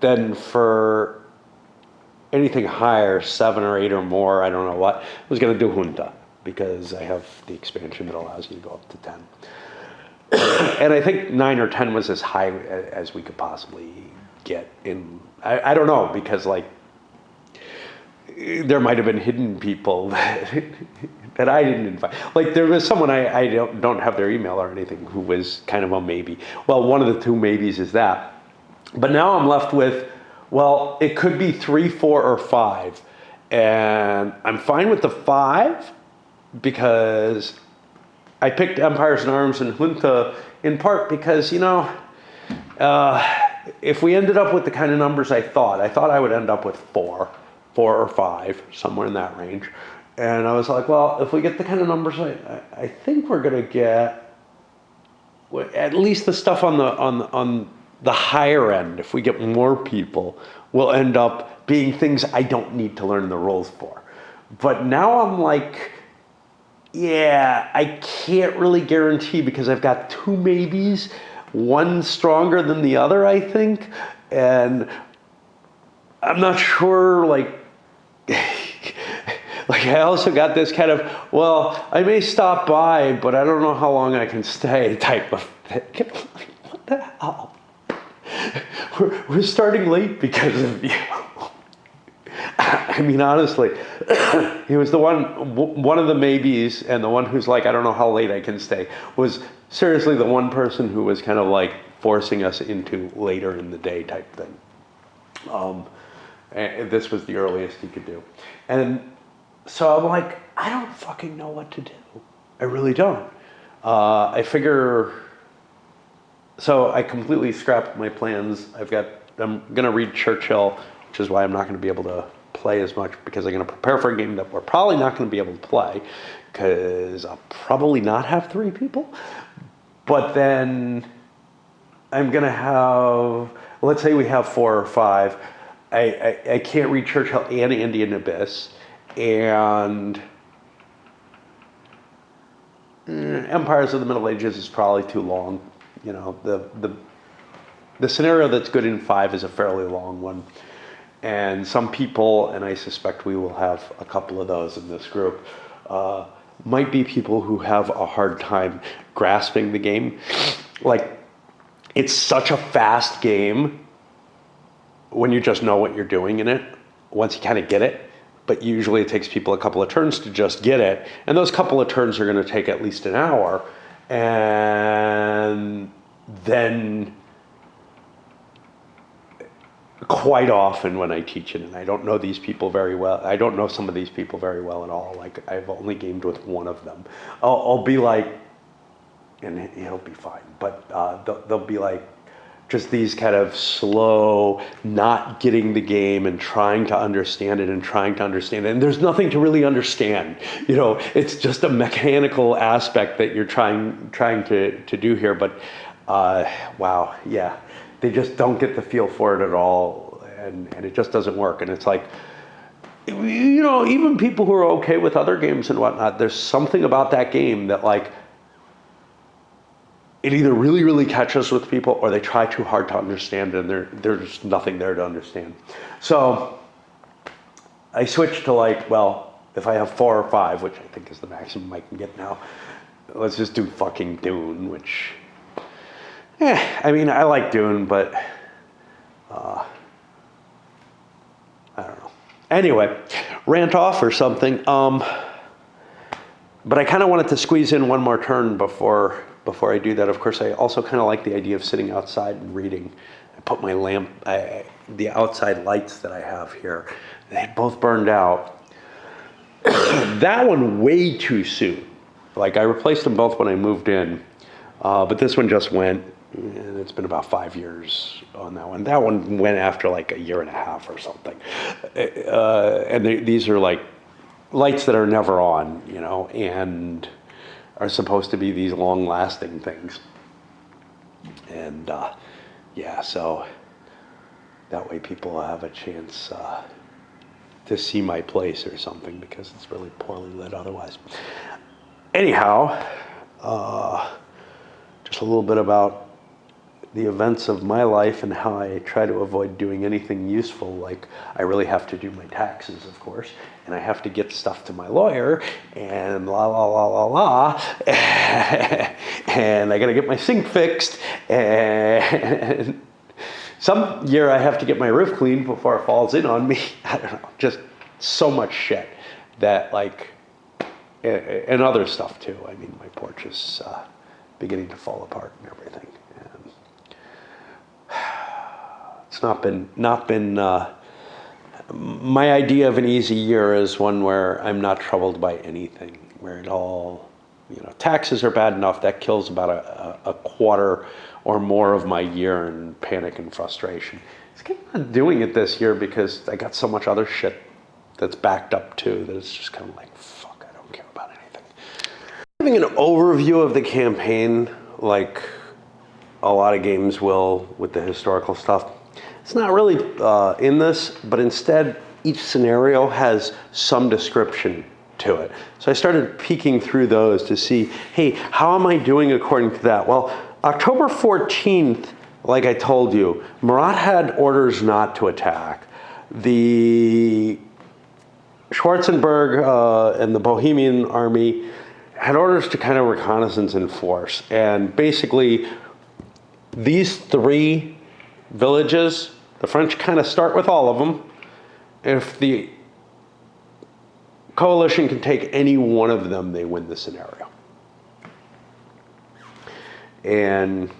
then for anything higher, 7 or 8 or more, I don't know what, I was going to do Junta, because I have the expansion that allows you to go up to 10. And I think 9 or 10 was as high as we could possibly get in. I don't know, because like, there might have been hidden people that I didn't invite. Like there was someone I don't have their email or anything who was kind of a maybe. Well, one of the 2 maybes is that. But now I'm left with, well, it could be 3, 4, or 5. And I'm fine with the 5 because I picked Empires in Arms and Junta in part because, you know, if we ended up with the kind of numbers I thought I would end up with 4 or 5, somewhere in that range. And I was like, well, if we get the kind of numbers I think we're going to get, at least the stuff on the higher end, if we get more people, will end up being things I don't need to learn the rules for. But now I'm like, yeah, I can't really guarantee because I've got 2 maybes, one stronger than the other, I think. And I'm not sure, like, like I also got this kind of, well, I may stop by, but I don't know how long I can stay type of thing. What the hell? We're starting late because of you. I mean, honestly, he was the one of the maybes, and the one who's like, I don't know how late I can stay, was seriously the one person who was kind of like forcing us into later in the day type thing. And this was the earliest he could do. And so I'm like, I don't fucking know what to do. I really don't. I figure, so I completely scrapped my plans. I'm going to read Churchill, which is why I'm not going to be able to play as much because I'm going to prepare for a game that we're probably not going to be able to play because I'll probably not have 3 people. But then I'm going to have, let's say we have 4 or 5. I can't read Churchill and Indian Abyss. And Empires of the Middle Ages is probably too long. You know, the scenario that's good in 5 is a fairly long one. And some people, and I suspect we will have a couple of those in this group, might be people who have a hard time grasping the game. Like, it's such a fast game when you just know what you're doing in it, once you kind of get it. But usually it takes people a couple of turns to just get it. And those couple of turns are going to take at least an hour. And then quite often when I teach it, and I don't know these people very well, I don't know some of these people very well at all. Like, I've only gamed with one of them. I'll be like, and he'll be fine, but they'll be like, just these kind of slow, not getting the game and trying to understand it and trying to understand it. And there's nothing to really understand. You know, it's just a mechanical aspect that you're trying to do here. But wow, yeah, they just don't get the feel for it at all. And it just doesn't work. And it's like, you know, even people who are okay with other games and whatnot, there's something about that game that, like, it either really, really catches with people or they try too hard to understand it and there's nothing there to understand. So I switched to, like, well, if I have 4 or 5, which I think is the maximum I can get now, let's just do fucking Dune, which, I mean, I like Dune, but I don't know. Anyway, rant off or something. But I kind of wanted to squeeze in one more turn before I do that. Of course, I also kind of like the idea of sitting outside and reading. I put my lamp, the outside lights that I have here, they both burned out. That one way too soon. Like, I replaced them both when I moved in, but this one just went, and it's been about 5 years on that one. That one went after like a year and a half or something. And these are like lights that are never on, you know, and are supposed to be these long-lasting things. And yeah, so that way people have a chance to see my place or something, because it's really poorly lit otherwise. Anyhow, just a little bit about the events of my life and how I try to avoid doing anything useful. Like, I really have to do my taxes, of course, and I have to get stuff to my lawyer, and la la la la la, and I gotta get my sink fixed, and some year I have to get my roof cleaned before it falls in on me. I don't know, just so much shit that, like, and other stuff too. I mean, my porch is beginning to fall apart and everything. It's not been my idea of an easy year is one where I'm not troubled by anything, where it all, you know, taxes are bad enough. That kills about a quarter or more of my year in panic and frustration. It's kind of not doing it this year because I got so much other shit that's backed up too that it's just kind of like, fuck, I don't care about anything. Having an overview of the campaign, like a lot of games will with the historical stuff, it's not really in this, but instead each scenario has some description to it. So I started peeking through those to see, hey, how am I doing according to that? Well, October 14th, like I told you, Marat had orders not to attack. The Schwarzenberg and the Bohemian army had orders to kind of reconnaissance and force. And basically, these 3 villages, the French kind of start with all of them. If the coalition can take any one of them, they win the scenario. And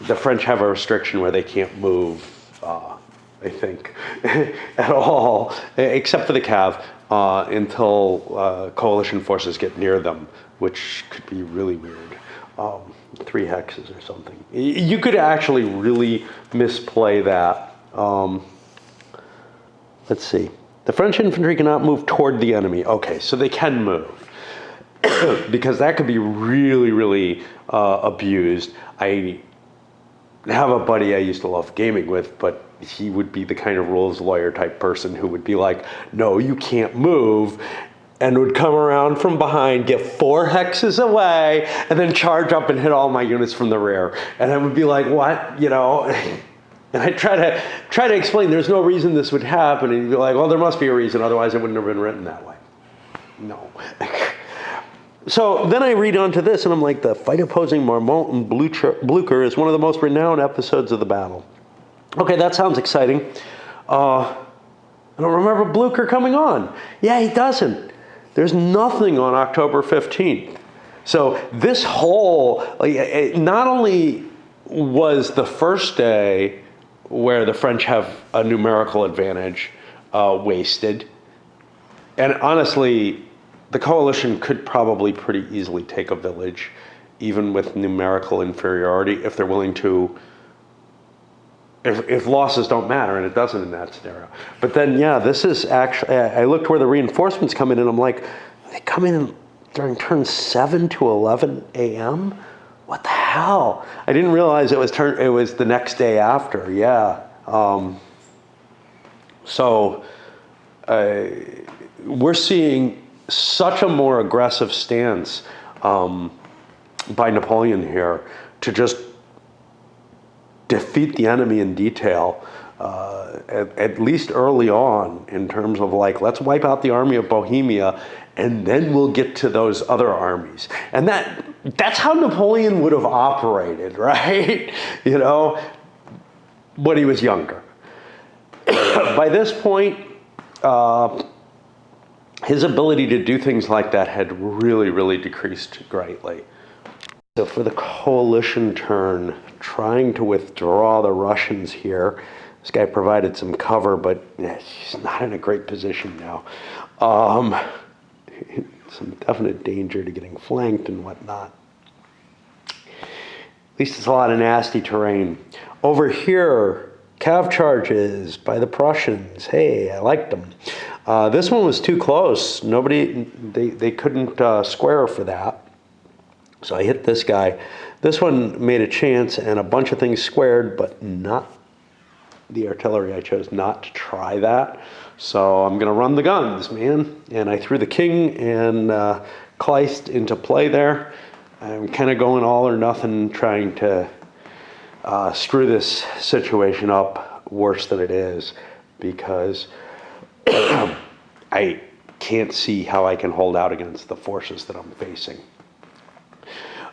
the French have a restriction where they can't move, I think, at all, except for the Cav, until coalition forces get near them, which could be really weird. 3 hexes or something. You could actually really misplay that. Let's see. The French infantry cannot move toward the enemy. Okay, so they can move. Because that could be really, really abused. I have a buddy I used to love gaming with, but he would be the kind of rules lawyer type person who would be like, no, you can't move, and would come around from behind, get 4 hexes away, and then charge up and hit all my units from the rear. And I would be like, what? You know? And I try to explain there's no reason this would happen, and he'd be like, well, there must be a reason, otherwise it wouldn't have been written that way. No. So then I read on to this, and I'm like, the fight opposing Marmont and Blucher is one of the most renowned episodes of the battle. Okay, that sounds exciting. I don't remember Blucher coming on. Yeah, he doesn't. There's nothing on October 15th. So this whole, not only was the first day where the French have a numerical advantage wasted, and honestly, the coalition could probably pretty easily take a village, even with numerical inferiority, if they're willing to, if losses don't matter, and it doesn't in that scenario. But then, yeah, this is actually, I looked where the reinforcements come in, and I'm like, they come in during turn 7 to 11 a.m.? What the hell? I didn't realize it was the next day after, yeah. So we're seeing such a more aggressive stance by Napoleon here to just defeat the enemy in detail, at least early on, in terms of like, let's wipe out the army of Bohemia, and then we'll get to those other armies. And that's how Napoleon would have operated, right? You know, when he was younger. By this point, his ability to do things like that had really, really decreased greatly. So for the coalition turn, trying to withdraw the Russians here, this guy provided some cover, but he's not in a great position now. Some definite danger to getting flanked and whatnot. At least it's a lot of nasty terrain. Over here, cav charges by the Prussians. Hey, I liked them. This one was too close. They couldn't square for that. So I hit this guy. This one made a chance, and a bunch of things squared, but not the artillery. I chose not to try that. So I'm going to run the guns, man. And I threw the king and Kleist into play there. I'm kind of going all or nothing, trying to screw this situation up worse than it is, because I can't see how I can hold out against the forces that I'm facing.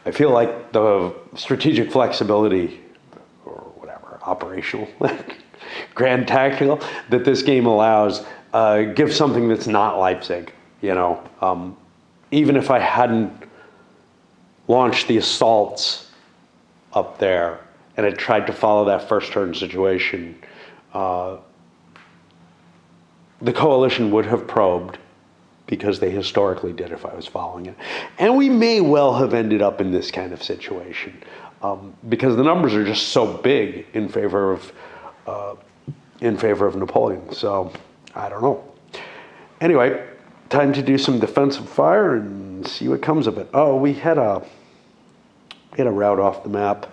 I feel like the strategic flexibility, or whatever, operational, grand tactical, that this game allows gives something that's not Leipzig. You know, even if I hadn't launched the assaults up there and had tried to follow that first turn situation, the coalition would have probed, because they historically did if I was following it. And we may well have ended up in this kind of situation, because the numbers are just so big in favor of Napoleon. So I don't know. Anyway, time to do some defensive fire and see what comes of it. Oh, we had a route off the map.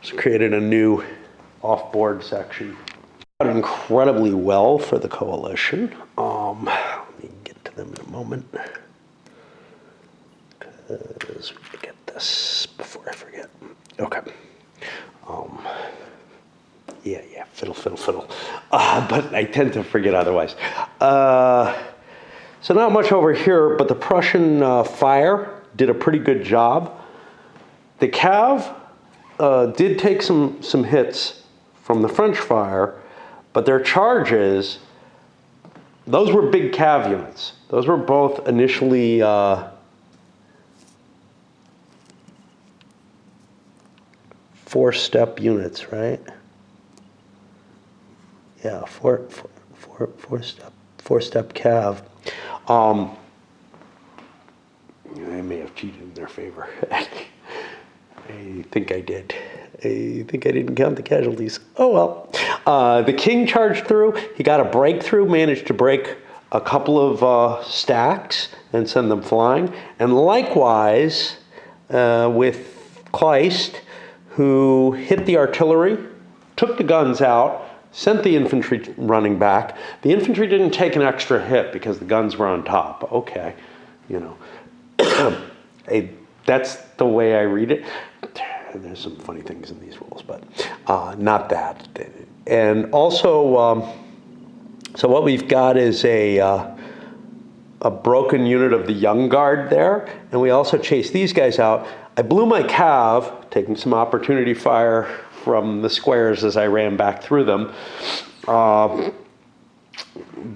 Just created a new off-board section. Incredibly well for the coalition. Let me get to them in a moment, because we get this before I forget. Okay. Yeah, fiddle. But I tend to forget otherwise. So not much over here, but the Prussian fire did a pretty good job. The cav did take some hits from the French fire, but their charges, those were big cav units. Those were both initially four-step units, right? Yeah, four-step cav. I may have cheated in their favor. I think I did. I think I didn't count the casualties. Oh well. The king charged through. He got a breakthrough, managed to break a couple of stacks and send them flying. And likewise with Kleist, who hit the artillery, took the guns out, sent the infantry running back. The infantry didn't take an extra hit because the guns were on top. Okay, you know. That's the way I read it. There's some funny things in these rules, but not that. And also, so what we've got is a broken unit of the Young Guard there, and we also chased these guys out. I blew my cav, taking some opportunity fire from the squares as I ran back through them.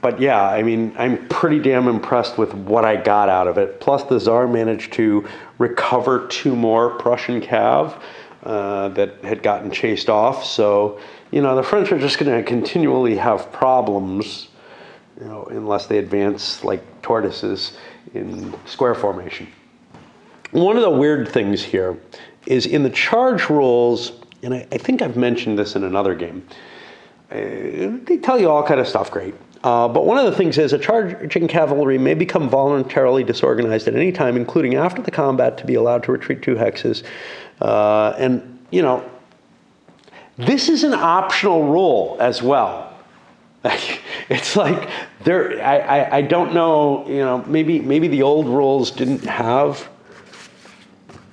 But yeah, I mean, I'm pretty damn impressed with what I got out of it. Plus, the Tsar managed to recover 2 more Prussian cav that had gotten chased off. So, you know, the French are just going to continually have problems, you know, unless they advance like tortoises in square formation. One of the weird things here is in the charge rules, and I think I've mentioned this in another game, they tell you all kind of stuff great. But one of the things is a charging cavalry may become voluntarily disorganized at any time, including after the combat, to be allowed to retreat 2 hexes. And, you know, this is an optional rule as well. It's like, I don't know, you know, maybe the old rules didn't have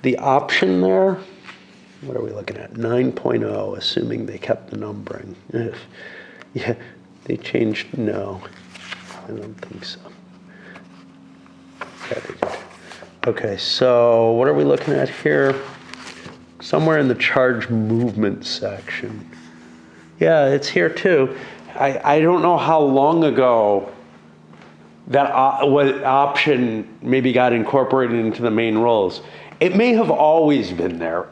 the option there. What are we looking at? 9.0, assuming they kept the numbering. Yeah, they changed, no, I don't think so. Yeah, they did. Okay, so what are we looking at here? Somewhere in the charge movement section. Yeah, it's here too. I don't know how long ago that option maybe got incorporated into the main rules. It may have always been there.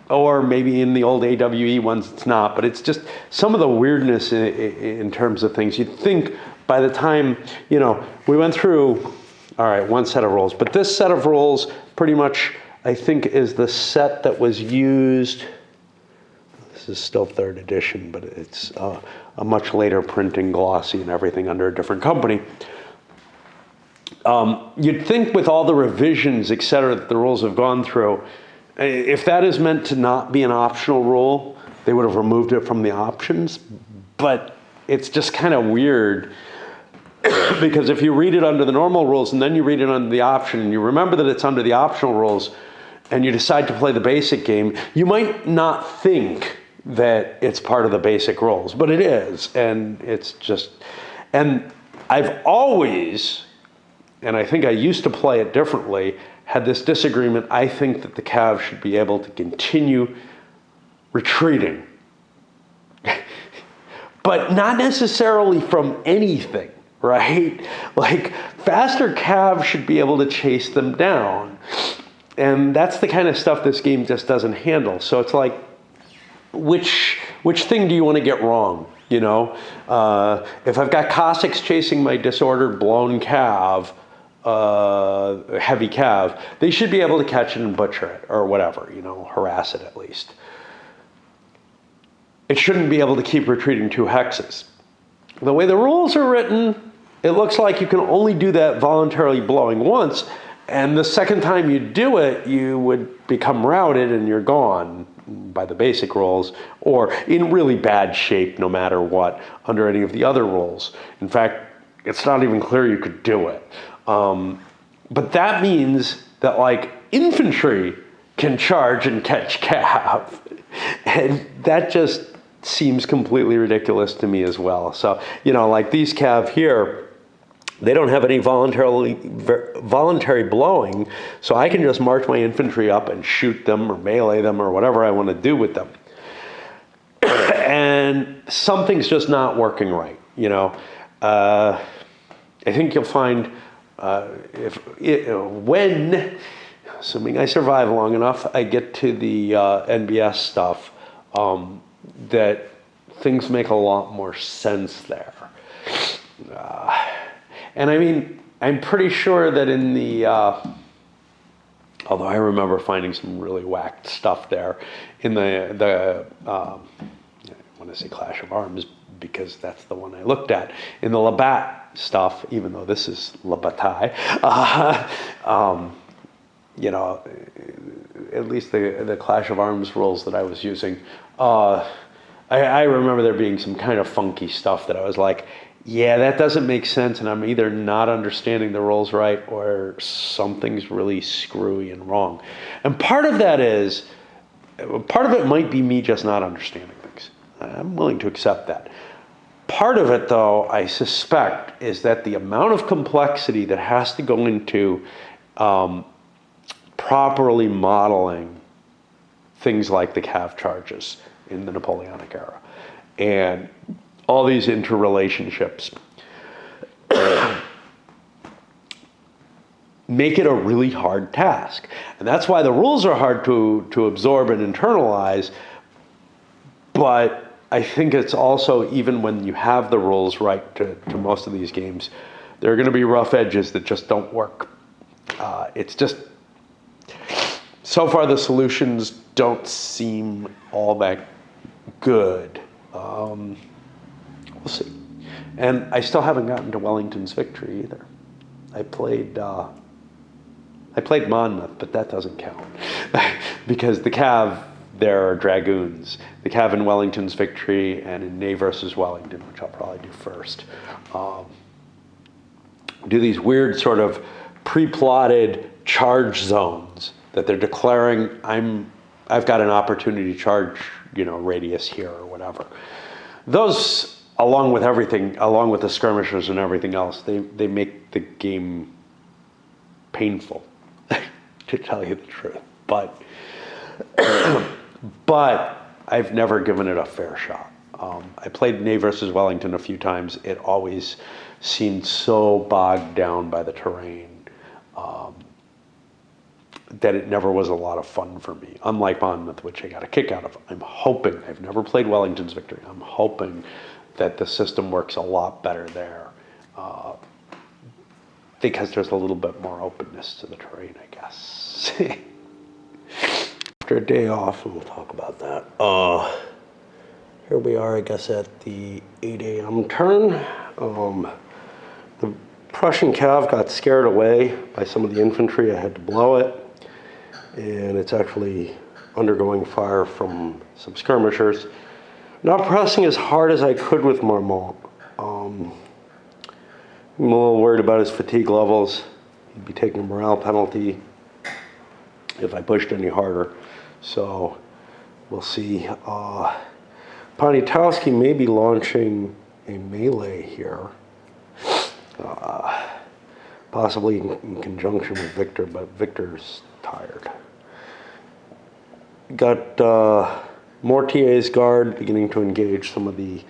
Or maybe in the old AWE ones it's not, but it's just some of the weirdness in terms of things. You'd think by the time, you know, we went through, all right, 1 set of rules, but this set of rules pretty much, I think, is the set that was used. This is still 3rd edition, but it's a much later printing, glossy and everything under a different company. You'd think with all the revisions, et cetera, that the rules have gone through, if that is meant to not be an optional rule, they would have removed it from the options. But it's just kind of weird because if you read it under the normal rules and then you read it under the option and you remember that it's under the optional rules and you decide to play the basic game, you might not think that it's part of the basic rules, but it is. And it's just, and I've always, and I think I used to play it differently, had this disagreement. I think that the cav should be able to continue retreating, but not necessarily from anything, right? Like faster cav should be able to chase them down. And that's the kind of stuff this game just doesn't handle. So it's like, which thing do you want to get wrong? You know, if I've got Cossacks chasing my disordered blown cav, heavy cav, they should be able to catch it and butcher it or whatever, you know, harass it at least. It shouldn't be able to keep retreating 2 hexes. The way the rules are written, it looks like you can only do that voluntarily blowing once, and the second time you do it, you would become routed and you're gone by the basic rules, or in really bad shape no matter what under any of the other rules. In fact, it's not even clear you could do it. But that means that like infantry can charge and catch cav. And that just seems completely ridiculous to me as well. So, you know, like these cav here, they don't have any voluntary blowing, so I can just march my infantry up and shoot them or melee them or whatever I want to do with them. And something's just not working right, you know. I think you'll find when, assuming I survive long enough, I get to the NBS stuff, that things make a lot more sense there. And I mean, I'm pretty sure that in the, although I remember finding some really whacked stuff there in the when want to say Clash of Arms because that's the one I looked at. In the Labatt stuff, even though this is La Bataille, you know, at least the Clash of Arms rules that I was using, I remember there being some kind of funky stuff that I was like, yeah, that doesn't make sense, and I'm either not understanding the rules right or something's really screwy and wrong. And part of it might be me just not understanding things. I'm willing to accept that. Part of it, though, I suspect, is that the amount of complexity that has to go into properly modeling things like the cav charges in the Napoleonic era and all these interrelationships make it a really hard task. And that's why the rules are hard to absorb and internalize. But I think it's also, even when you have the rules right to most of these games, there are going to be rough edges that just don't work. It's just, so far the solutions don't seem all that good. We'll see. And I still haven't gotten to Wellington's victory either. I played Monmouth, but that doesn't count because the Cav there are dragoons. The Cav in Wellington's victory and in Ney versus Wellington, which I'll probably do first, do these weird sort of pre-plotted charge zones that they're declaring. I've got an opportunity to charge, radius here or whatever. Those, along with everything, along with the skirmishers and everything else, they make the game painful, to tell you the truth. But I've never given it a fair shot. I played Ney versus Wellington a few times. It always seemed so bogged down by the terrain that it never was a lot of fun for me. Unlike Monmouth, which I got a kick out of. I'm hoping, I've never played Wellington's victory. I'm hoping that the system works a lot better there because there's a little bit more openness to the terrain, I guess. After a day off, and we'll talk about that. Here we are, I guess, at the 8 a.m. turn. The Prussian cav got scared away by some of the infantry. I had to blow it. And it's actually undergoing fire from some skirmishers. Not pressing as hard as I could with Marmont. I'm a little worried about his fatigue levels. He'd be taking a morale penalty if I pushed any harder. So we'll see. Poniatowski may be launching a melee here. Possibly in conjunction with Victor, but Victor's tired. Got Mortier's guard beginning to engage some of the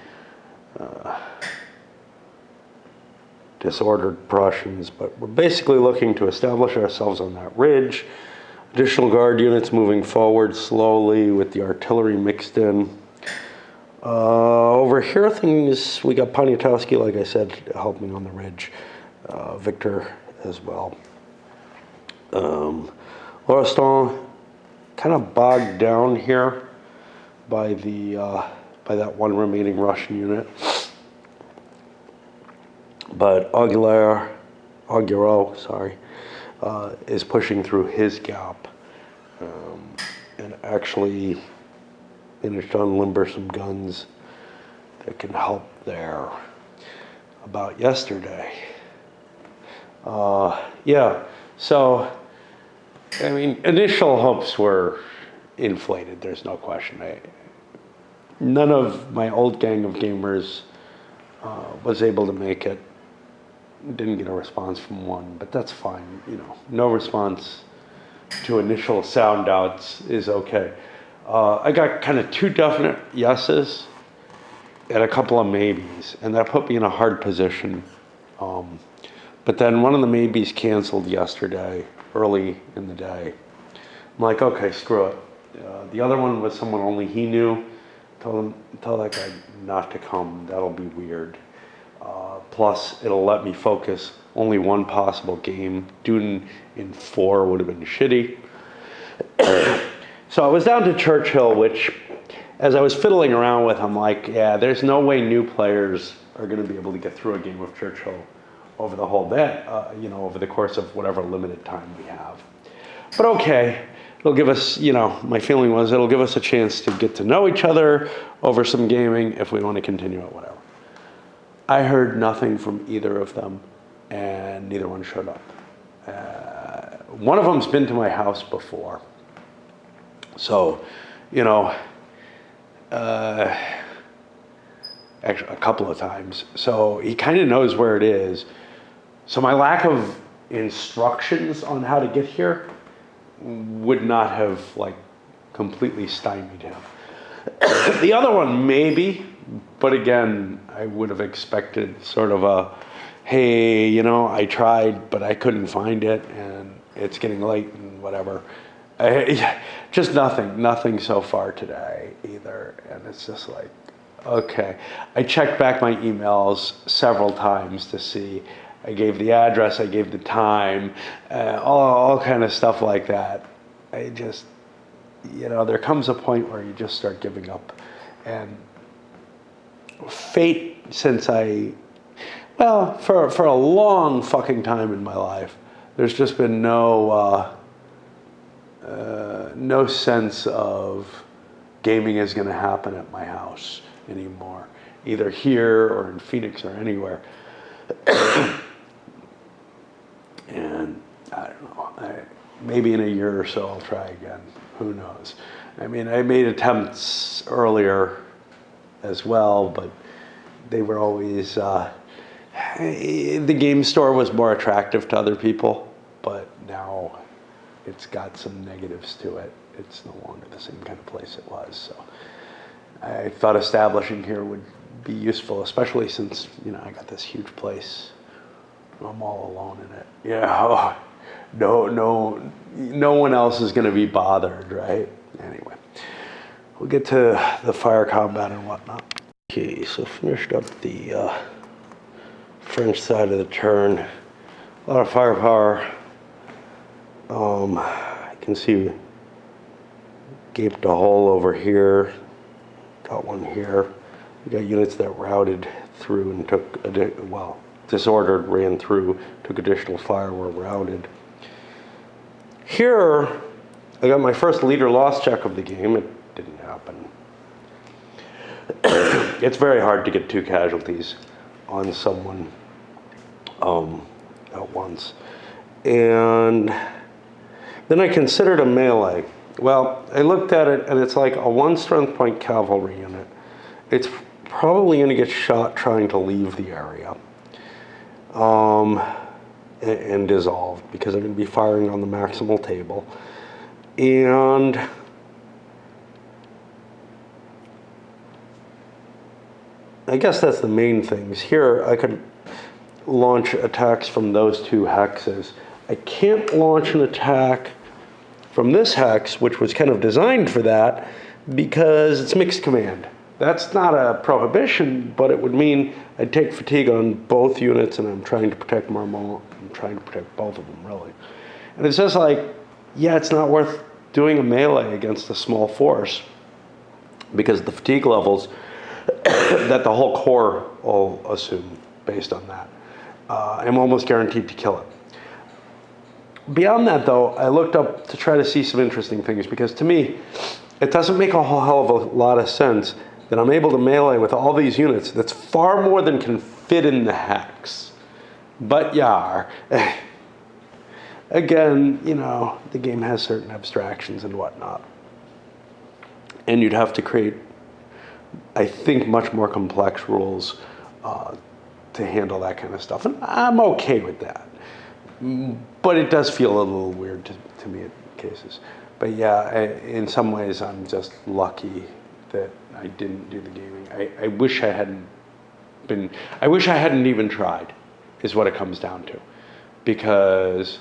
disordered Prussians, but we're basically looking to establish ourselves on that ridge. Additional guard units moving forward slowly with the artillery mixed in. Over here, we got Poniatowski, like I said, helping on the ridge. Victor as well. Lauriston kind of bogged down here by that one remaining Russian unit. But Auguero, is pushing through his gap and actually managed to unlimber some guns that can help there. About yesterday. So, I mean, initial hopes were inflated, there's no question. None of my old gang of gamers was able to make it. Didn't get a response from one, but that's fine. No response to initial sound outs is okay. I got kind of two definite yeses and a couple of maybes, and that put me in a hard position. But then one of the maybes canceled yesterday, early in the day. I'm like, okay, screw it. The other one was someone only he knew. Tell that guy not to come. That'll be weird. Plus, it'll let me focus only one possible game. Doing in 4 would have been shitty. So I was down to Churchill, which as I was fiddling around with, I'm like, yeah, there's no way new players are going to be able to get through a game of Churchill over the whole day, over the course of whatever limited time we have. But okay, it'll give us, my feeling was it'll give us a chance to get to know each other over some gaming if we want to continue it, whatever. I heard nothing from either of them, and neither one showed up. One of them's been to my house before. So, actually a couple of times. So he kind of knows where it is. So my lack of instructions on how to get here would not have completely stymied him. The other one maybe, but again, I would have expected sort of a, hey, I tried, but I couldn't find it, and it's getting late and whatever. Just nothing so far today either. And it's just like, okay. I checked back my emails several times to see. I gave the address, I gave the time, all kind of stuff like that. I just, there comes a point where you just start giving up. And fate, since for a long fucking time in my life, there's just been no sense of gaming is going to happen at my house anymore, either here or in Phoenix or anywhere. And I don't know, maybe in a year or so I'll try again. Who knows? I mean, I made attempts earlier as well, but they were always, the game store was more attractive to other people, but now it's got some negatives to it. It's no longer the same kind of place it was. So I thought establishing here would be useful, especially since, I got this huge place. I'm all alone in it. Yeah, no one else is going to be bothered, right? Anyway, we'll get to the fire combat and whatnot. Okay, so finished up the French side of the turn. A lot of firepower. I can see gaped a hole over here. Got one here. We got units that routed through and took disordered, ran through, took additional fire, were routed. Here, I got my first leader loss check of the game. It didn't happen. It's very hard to get 2 casualties on someone at once. And then I considered a melee. Well, I looked at it, and it's like a 1 strength point cavalry unit. It's probably going to get shot trying to leave the area. And dissolved because I'm going to be firing on the maximal table. And I guess that's the main things. Here I could launch attacks from those 2 hexes. I can't launch an attack from this hex, which was kind of designed for that, because it's mixed command. That's not a prohibition, but it would mean I'd take fatigue on both units, and I'm trying to protect Marmont. I'm trying to protect both of them, really. And it's just like, yeah, it's not worth doing a melee against a small force, because the fatigue levels that the whole corps will assume based on that. I'm almost guaranteed to kill it. Beyond that, though, I looked up to try to see some interesting things, because to me, it doesn't make a whole hell of a lot of sense that I'm able to melee with all these units. That's far more than can fit in the hex. But yeah, again, the game has certain abstractions and whatnot. And you'd have to create, I think, much more complex rules to handle that kind of stuff. And I'm okay with that. But it does feel a little weird to me in cases. But yeah, in some ways, I'm just lucky that I didn't do the gaming. I wish I hadn't even tried, is what it comes down to. Because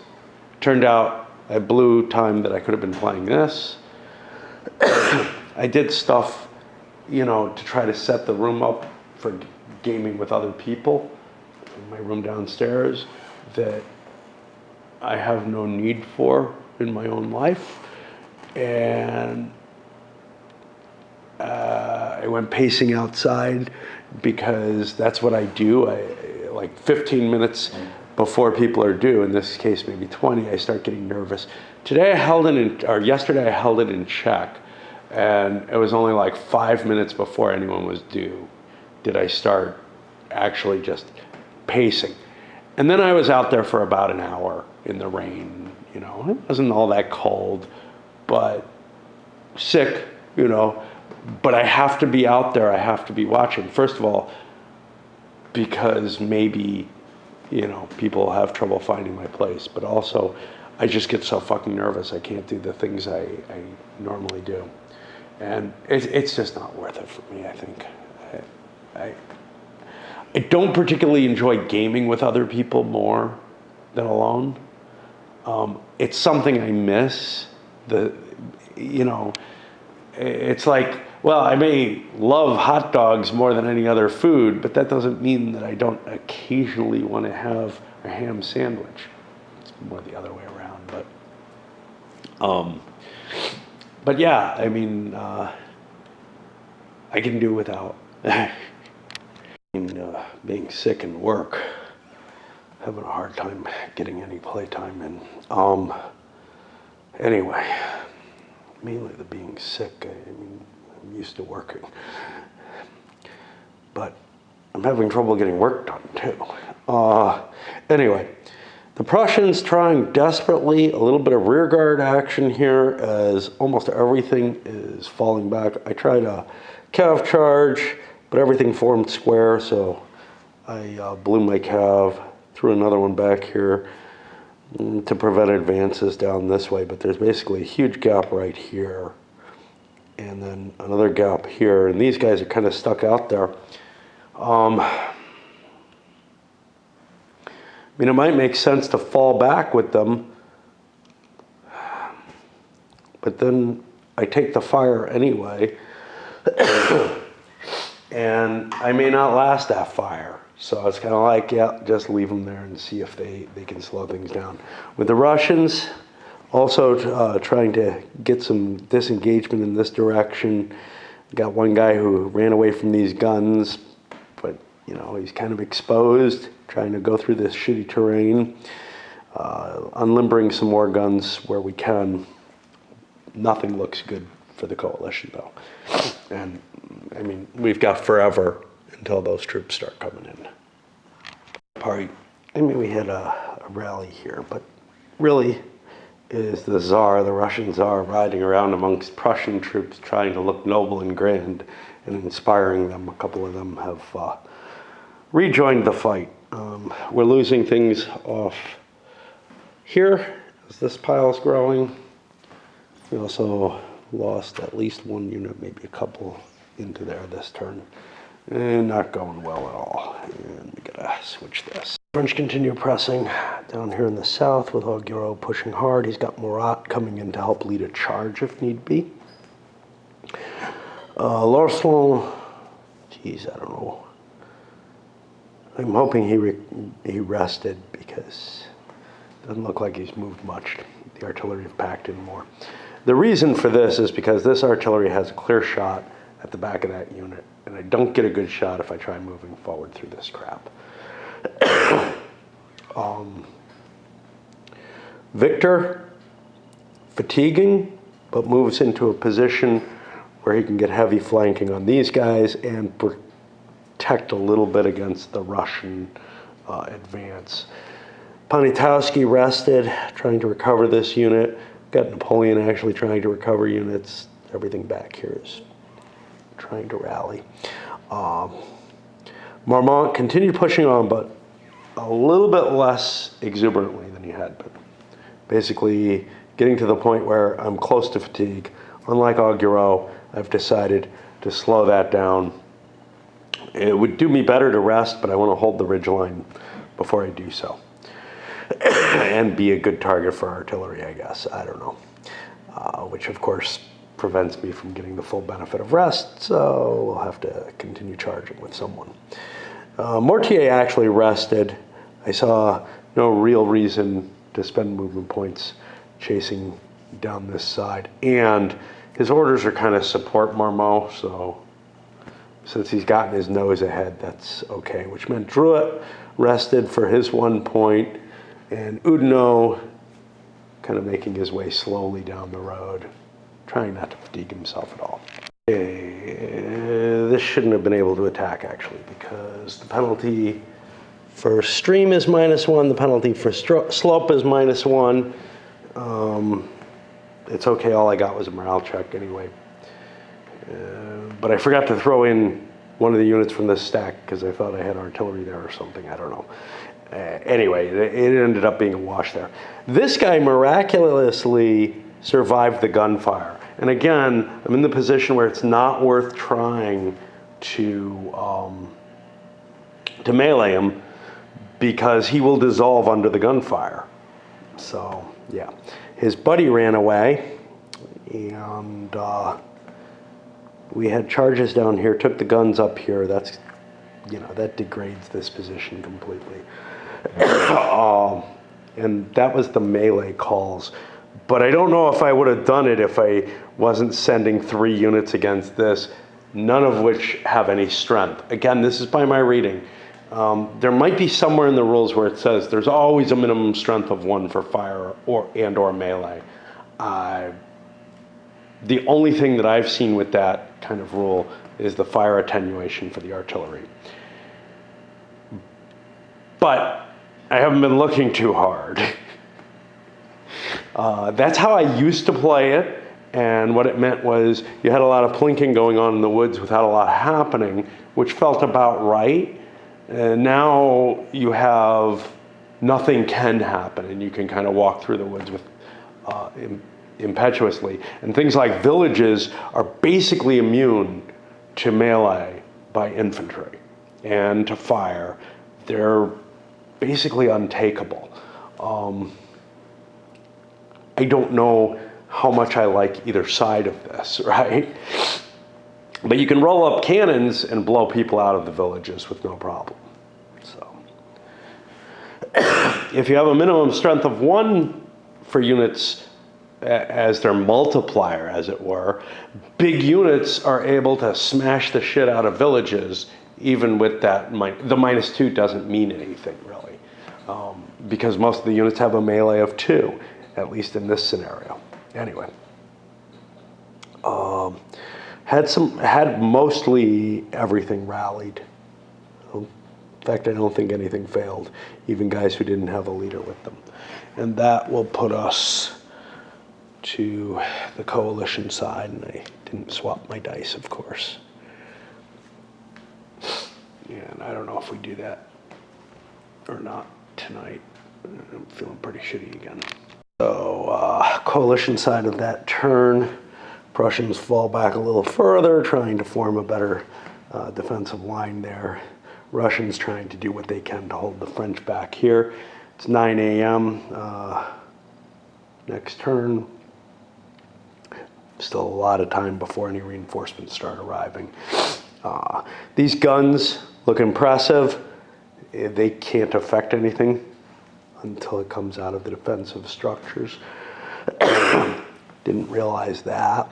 it turned out I blew time that I could have been playing this. I did stuff, to try to set the room up for gaming with other people in my room downstairs that I have no need for in my own life. And I went pacing outside because that's what I do. Like 15 minutes before people are due, in this case maybe 20, I start getting nervous. Yesterday I held it in check, and it was only like 5 minutes before anyone was due did I start actually just pacing. And then I was out there for about an hour in the rain, you know. It wasn't all that cold, but sick, you know. But I have to be out there, I have to be watching. First of all, because maybe, you know, people have trouble finding my place, but also I just get so fucking nervous I can't do the things I normally do. And it's just not worth it for me, I think. I don't particularly enjoy gaming with other people more than alone. It's something I miss. You know, it's like, well, I may love hot dogs more than any other food, but that doesn't mean that I don't occasionally want to have a ham sandwich. It's more the other way around, but yeah, I mean, I can do without. Being sick and work, having a hard time getting any playtime in. Anyway, mainly the being sick. I mean, I'm used to working, but I'm having trouble getting work done too. Anyway, the Prussians trying desperately, a little bit of rear guard action here as almost everything is falling back. I tried a cav charge, but everything formed square, so I blew my cav, threw another one back here to prevent advances down this way, but there's basically a huge gap right here, and then another gap here, and these guys are kind of stuck out there. I mean, it might make sense to fall back with them, but then I take the fire anyway, and I may not last that fire. So it's kind of like, yeah, just leave them there and see if they can slow things down. With the Russians, also trying to get some disengagement in this direction. Got one guy who ran away from these guns, but you know, he's kind of exposed, trying to go through this shitty terrain. Unlimbering some more guns where we can. Nothing looks good for the coalition though. And I mean, we've got forever until those troops start coming in. I mean, we had a rally here, but really is the Tsar, the Russian Tsar, riding around amongst Prussian troops trying to look noble and grand and inspiring them. A couple of them have rejoined the fight. We're losing things off here as this pile's growing. We also lost at least one unit, maybe a couple into there this turn. And not going well at all. And we gotta switch this. French continue pressing down here in the south with Augureau pushing hard. He's got Murat coming in to help lead a charge if need be. Larson, geez, I don't know. I'm hoping he rested because it doesn't look like he's moved much. The artillery have packed in more. The reason for this is because this artillery has a clear shot at the back of that unit, and I don't get a good shot if I try moving forward through this crap. Victor, fatiguing, but moves into a position where he can get heavy flanking on these guys and protect a little bit against the Russian advance. Poniatowski rested, trying to recover this unit. Got Napoleon actually trying to recover units. Everything back here is trying to rally. Marmont continued pushing on, but a little bit less exuberantly than he had been. Basically getting to the point where I'm close to fatigue. Unlike Augureau, I've decided to slow that down. It would do me better to rest, but I want to hold the ridgeline before I do so. And be a good target for artillery, I guess. I don't know. Which, of course, prevents me from getting the full benefit of rest, so we'll have to continue charging with someone. Mortier actually rested. I saw no real reason to spend movement points chasing down this side, and His orders are kind of support Marmot, so since he's gotten his nose ahead, that's okay, which meant Druitt rested for his 1 point, and Oudinot kind of making his way slowly down the road, trying not to fatigue himself at all. Okay, this shouldn't have been able to attack, actually, because the penalty for stream is -1, the penalty for slope is -1. It's okay, all I got was a morale check anyway. But I forgot to throw in one of the units from this stack because I thought I had artillery there or something, I don't know. Anyway, it ended up being a wash there. This guy miraculously survived the gunfire. And again, I'm in the position where it's not worth trying to melee him because he will dissolve under the gunfire. So, yeah. His buddy ran away, and we had charges down here, took the guns up here. That's, you know, that degrades this position completely. And that was the melee calls. But I don't know if I would have done it if I wasn't sending 3 units against this, none of which have any strength. Again, this is by my reading. There might be somewhere in the rules where it says there's always a minimum strength of 1 for fire or melee. The only thing that I've seen with that kind of rule is the fire attenuation for the artillery. But I haven't been looking too hard. That's how I used to play it, and what it meant was you had a lot of plinking going on in the woods without a lot happening, which felt about right. And now you have nothing can happen, and you can kind of walk through the woods with impetuously. And things like villages are basically immune to melee by infantry and to fire. They're basically untakeable. I don't know how much I like either side of this, right? But you can roll up cannons and blow people out of the villages with no problem. So, if you have a minimum strength of 1 for units as their multiplier, as it were, big units are able to smash the shit out of villages, even with that. The -2 doesn't mean anything, really, because most of the units have a melee of 2, at least in this scenario. Anyway. Had mostly everything rallied. In fact, I don't think anything failed, even guys who didn't have a leader with them. And that will put us to the coalition side, and I didn't swap my dice, of course. And I don't know if we do that or not tonight. I'm feeling pretty shitty again. So, coalition side of that turn, Prussians fall back a little further, trying to form a better defensive line there. Russians trying to do what they can to hold the French back here. It's 9 a.m. Next turn. Still a lot of time before any reinforcements start arriving. These guns look impressive. They can't affect anything until it comes out of the defensive structures. Didn't realize that.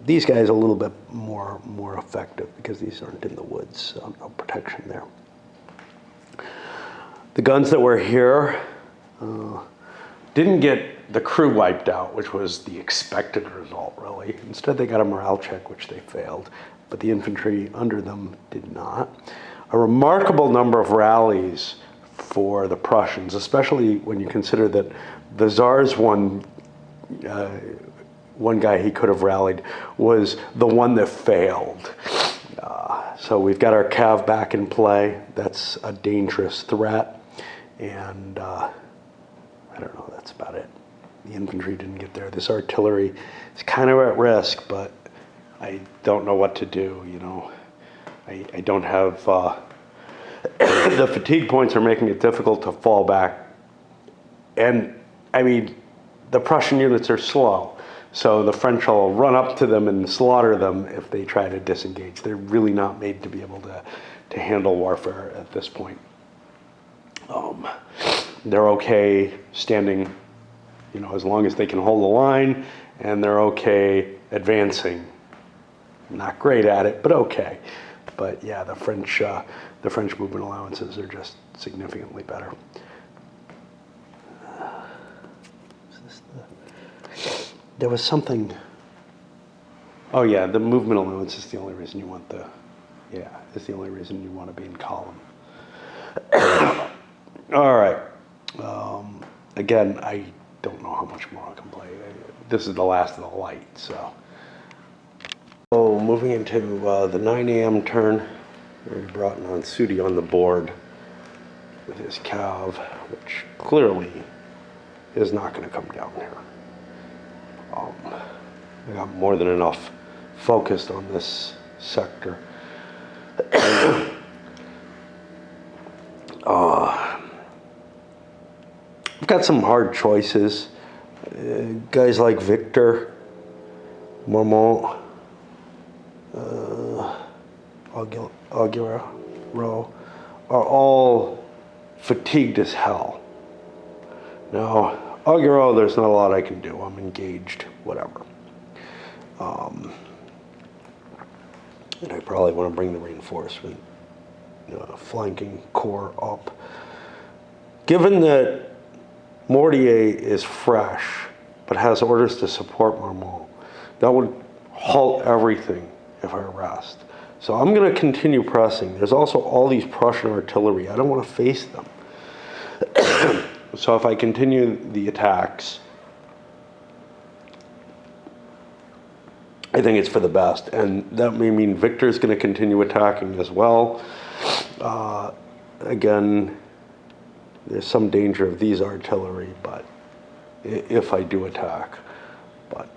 These guys are a little bit more effective because these aren't in the woods, so no protection there. The guns that were here didn't get the crew wiped out, which was the expected result, really. Instead, they got a morale check, which they failed, but the infantry under them did not. A remarkable number of rallies for the Prussians, especially when you consider that the Tsar's one guy he could have rallied was the one that failed. So we've got our cav back in play. That's a dangerous threat. And I don't know, that's about it. The infantry didn't get there. This artillery is kind of at risk, but I don't know what to do, you know. I don't have, the fatigue points are making it difficult to fall back. And I mean, the Prussian units are slow. So the French will run up to them and slaughter them if they try to disengage. They're really not made to be able to handle warfare at this point. They're okay standing, you know, as long as they can hold the line and they're okay advancing. Not great at it, but okay. But yeah, the French movement allowances are just significantly better. There was something. Oh yeah, the movement allowance is the only reason you want it's the only reason you want to be in column. All right. Again, I don't know how much more I can play. This is the last of the light, so. So moving into the 9 a.m. turn, we brought Nansudi on the board with his cav, which clearly is not going to come down here. I got more than enough focused on this sector. I've got some hard choices. Guys like Victor, Marmont, Aguero are all fatigued as hell. Now, Aguero, there's not a lot I can do. I'm engaged, whatever. And I probably want to bring the reinforcement flanking corps up. Given that Mortier is fresh, but has orders to support Marmont, that would halt everything if I rest. So I'm going to continue pressing. There's also all these Prussian artillery. I don't want to face them. So if I continue the attacks, I think it's for the best. And that may mean Victor's going to continue attacking as well. Again, there's some danger of these artillery, but if I do attack, but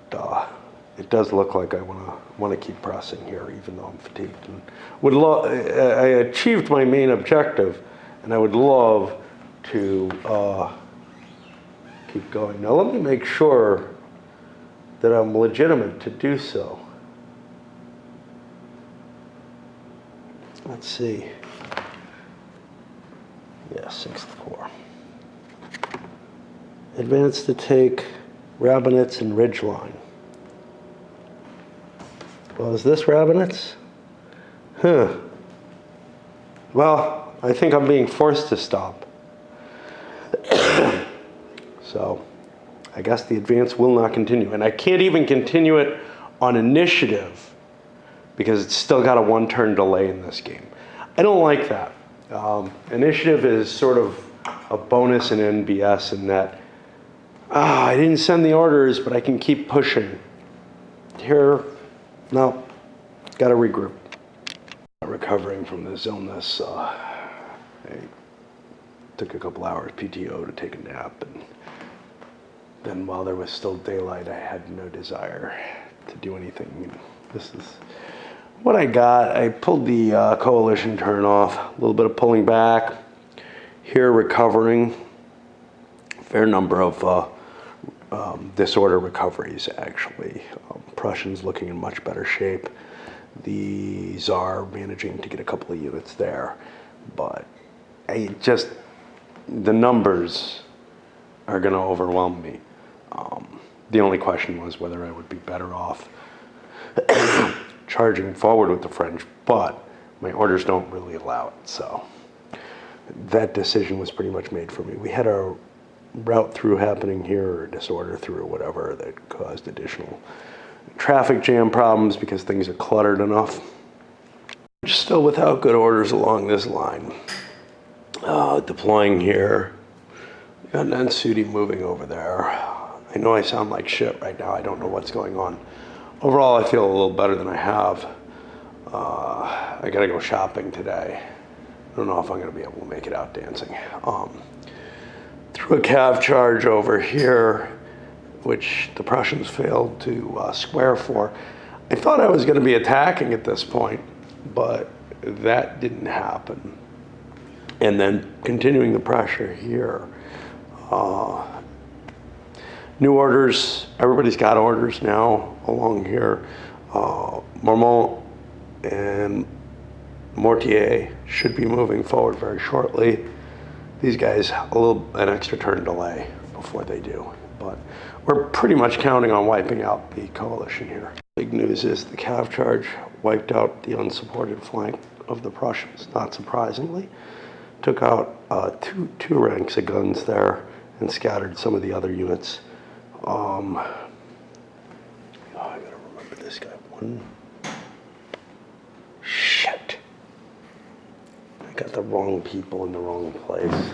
it does look like I want to keep pressing here, even though I'm fatigued. And I achieved my main objective, and I would love to keep going. Now let me make sure that I'm legitimate to do so. Let's see. Yeah, 6th Corps. Advance to take Rabinets and Ridgeline. Well, is this Rabinets? Huh. Well, I think I'm being forced to stop. So, I guess the advance will not continue. And I can't even continue it on initiative because it's still got a 1-turn delay in this game. I don't like that. Initiative is sort of a bonus in NBS in that I didn't send the orders, but I can keep pushing. Here, no, got to regroup. Recovering from this illness, I took a couple hours PTO to take a nap, and then while there was still daylight, I had no desire to do anything. This is what I got. I pulled the coalition turn off, a little bit of pulling back. Here, recovering. Fair number of disorder recoveries, actually. Prussians looking in much better shape. The Tsar managing to get a couple of units there. But the numbers are going to overwhelm me. The only question was whether I would be better off charging forward with the French, but my orders don't really allow it. So that decision was pretty much made for me. We had a route through happening here, or disorder through, or whatever, that caused additional traffic jam problems because things are cluttered enough. Still without good orders along this line. Deploying here. Got Nansudi moving over there. I know I sound like shit right now. I don't know what's going on. Overall, I feel a little better than I have. I gotta go shopping today. I don't know if I'm gonna be able to make it out dancing. Threw a cav charge over here, which the Prussians failed to square for. I thought I was gonna be attacking at this point, but that didn't happen. And then continuing the pressure here. New orders, everybody's got orders now along here. Marmont and Mortier should be moving forward very shortly. These guys, an extra turn delay before they do. but we're pretty much counting on wiping out the coalition here. Big news is the cav charge wiped out the unsupported flank of the Prussians, not surprisingly. Took out two ranks of guns there and scattered some of the other units. I gotta remember this guy. Shit. I got the wrong people in the wrong place.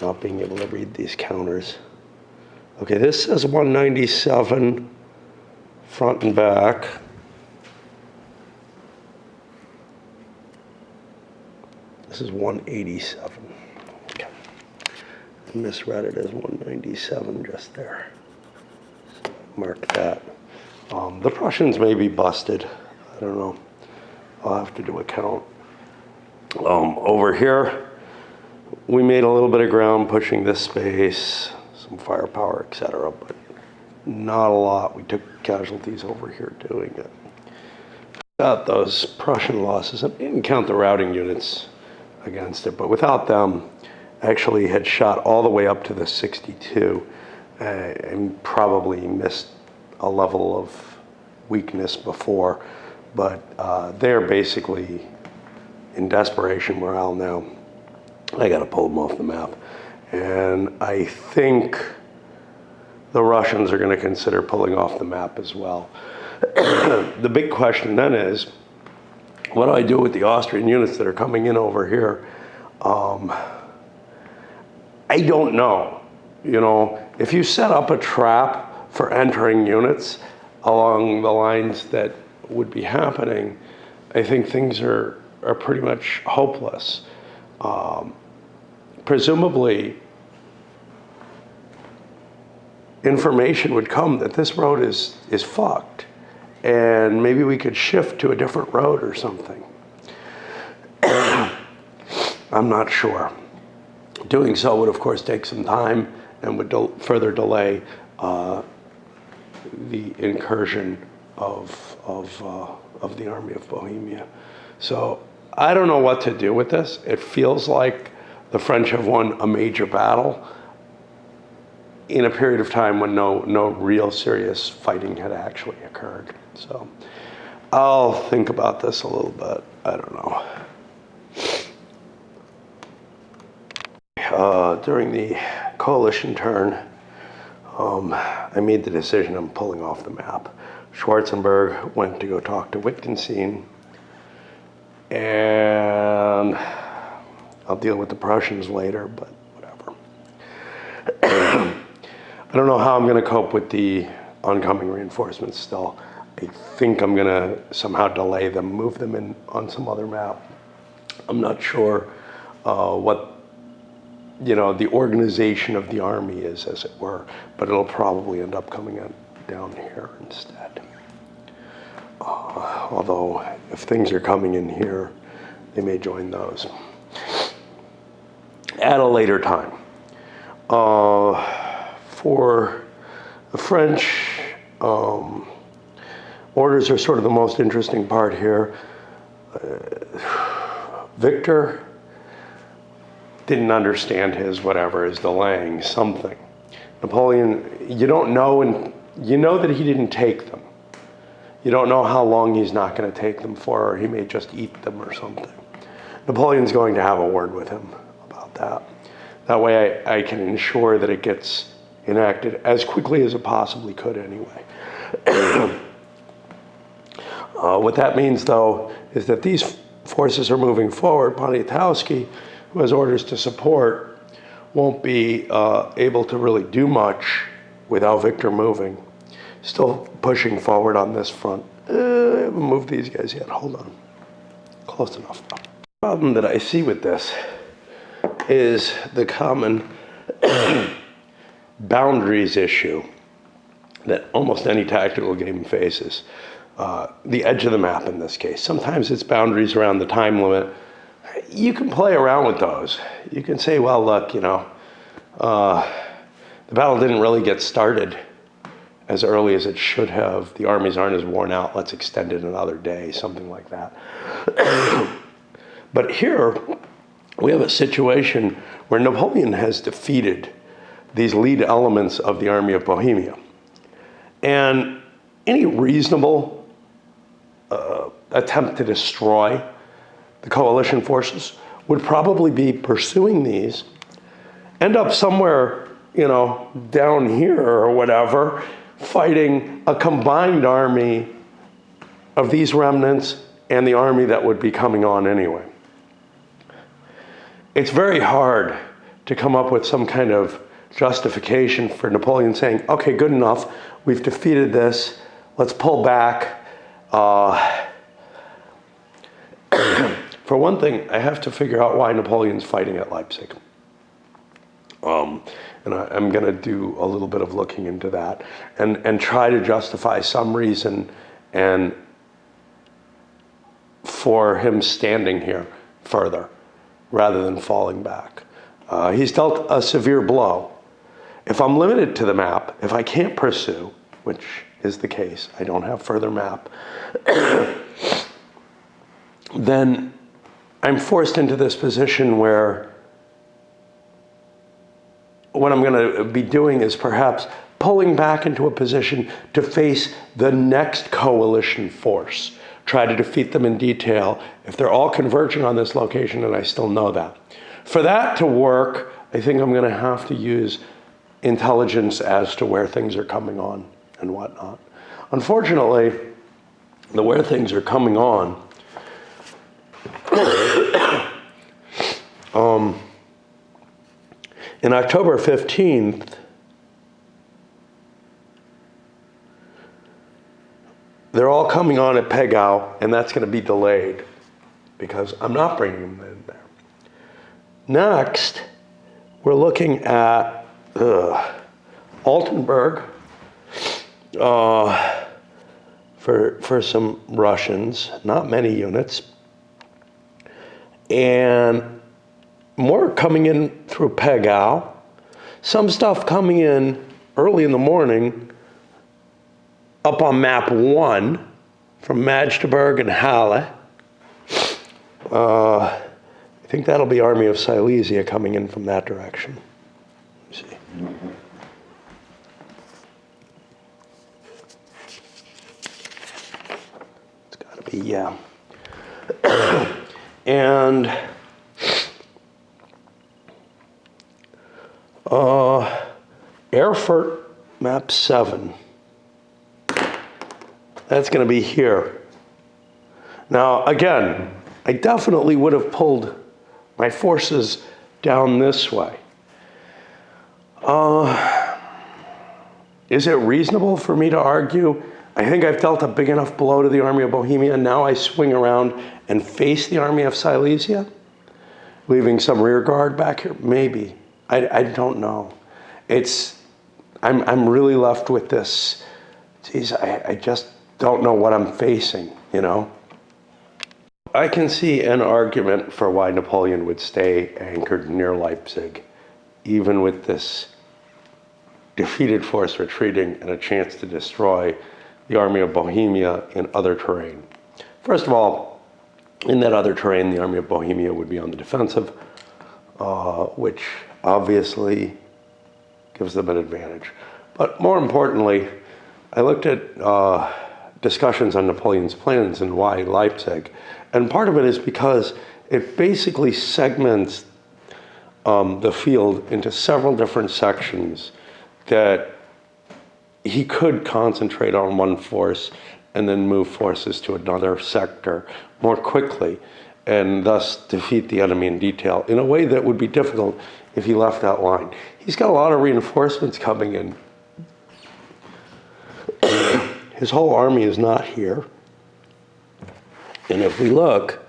Not being able to read these counters. Okay, this says 197 front and back. This is 187. Okay. I misread it as 197 just there. So mark that. The Prussians may be busted. I don't know. I'll have to do a count. Over here, we made a little bit of ground pushing this space, some firepower, etc., but not a lot. We took casualties over here doing it. Without those Prussian losses, I didn't count the routing units against it, but without them, actually had shot all the way up to the 62 and probably missed a level of weakness before, but they're basically in desperation morale now. I got to pull them off the map. And I think the Russians are going to consider pulling off the map as well. The big question then is, what do I do with the Austrian units that are coming in over here? I don't know. You know, if you set up a trap for entering units along the lines that would be happening, I think things are pretty much hopeless. Presumably, information would come that this road is fucked, and maybe we could shift to a different road or something. I'm not sure. Doing so would, of course, take some time and would further delay the incursion of the Army of Bohemia. So I don't know what to do with this. It feels like the French have won a major battle in a period of time when no real serious fighting had actually occurred. So I'll think about this a little bit. I don't know. During the coalition turn, I made the decision I'm pulling off the map. Schwarzenberg went to go talk to Wittgenstein, and I'll deal with the Prussians later, but whatever. I don't know how I'm going to cope with the oncoming reinforcements still. I think I'm going to somehow delay them, move them in on some other map. I'm not sure what the organization of the army is, as it were, but it'll probably end up coming down here instead. Although if things are coming in here, they may join those at a later time. For the French, orders are sort of the most interesting part here. Victor didn't understand his delaying something. Napoleon, you don't know, and you know that he didn't take them. You don't know how long he's not going to take them for, or he may just eat them or something. Napoleon's going to have a word with him about that. That way I can ensure that it gets enacted as quickly as it possibly could anyway. What that means, though, is that these forces are moving forward. Poniatowski, who has orders to support, won't be able to really do much without Victor moving. Still pushing forward on this front. I haven't moved these guys yet. Hold on. Close enough. The problem that I see with this is the common boundaries issue that almost any tactical game faces. The edge of the map in this case. Sometimes it's boundaries around the time limit. You can play around with those. You can say, well, look, the battle didn't really get started as early as it should have. The armies aren't as worn out. Let's extend it another day, something like that. But here, we have a situation where Napoleon has defeated these lead elements of the Army of Bohemia. And any reasonable attempt to destroy the coalition forces would probably be pursuing these, end up somewhere, down here or whatever, fighting a combined army of these remnants and the army that would be coming on anyway. It's very hard to come up with some kind of justification for Napoleon saying, okay, good enough, we've defeated this, let's pull back. For one thing, I have to figure out why Napoleon's fighting at Leipzig. And I'm going to do a little bit of looking into that and try to justify some reason and for him standing here further rather than falling back. He's dealt a severe blow. If I'm limited to the map, if I can't pursue, which is the case, I don't have further map, then I'm forced into this position where what I'm going to be doing is perhaps pulling back into a position to face the next coalition force, try to defeat them in detail if they're all converging on this location, and I still know that. For that to work, I think I'm going to have to use intelligence as to where things are coming on and whatnot. Unfortunately, the where things are coming on in October 15th, they're all coming on at Pegau, and that's going to be delayed because I'm not bringing them in there. Next, we're looking at Altenburg for some Russians, not many units, and more coming in through Pegau, some stuff coming in early in the morning up on map 1 from Magdeburg and Halle. I think that'll be Army of Silesia coming in from that direction. Let me see. It's got to be, yeah. And Erfurt, map 7. That's going to be here. Now, again, I definitely would have pulled my forces down this way. Is it reasonable for me to argue, I think I've dealt a big enough blow to the Army of Bohemia, now I swing around and face the Army of Silesia, leaving some rear guard back here? Maybe. I don't know. I'm really left with this, geez, I just don't know what I'm facing, I can see an argument for why Napoleon would stay anchored near Leipzig, even with this defeated force retreating and a chance to destroy the Army of Bohemia in other terrain. First of all, in that other terrain, the Army of Bohemia would be on the defensive, which obviously gives them an advantage. But more importantly, I looked at discussions on Napoleon's plans and why Leipzig. And part of it is because it basically segments the field into several different sections that he could concentrate on one force and then move forces to another sector more quickly and thus defeat the enemy in detail in a way that would be difficult if he left that line. He's got a lot of reinforcements coming in. His whole army is not here. And if we look,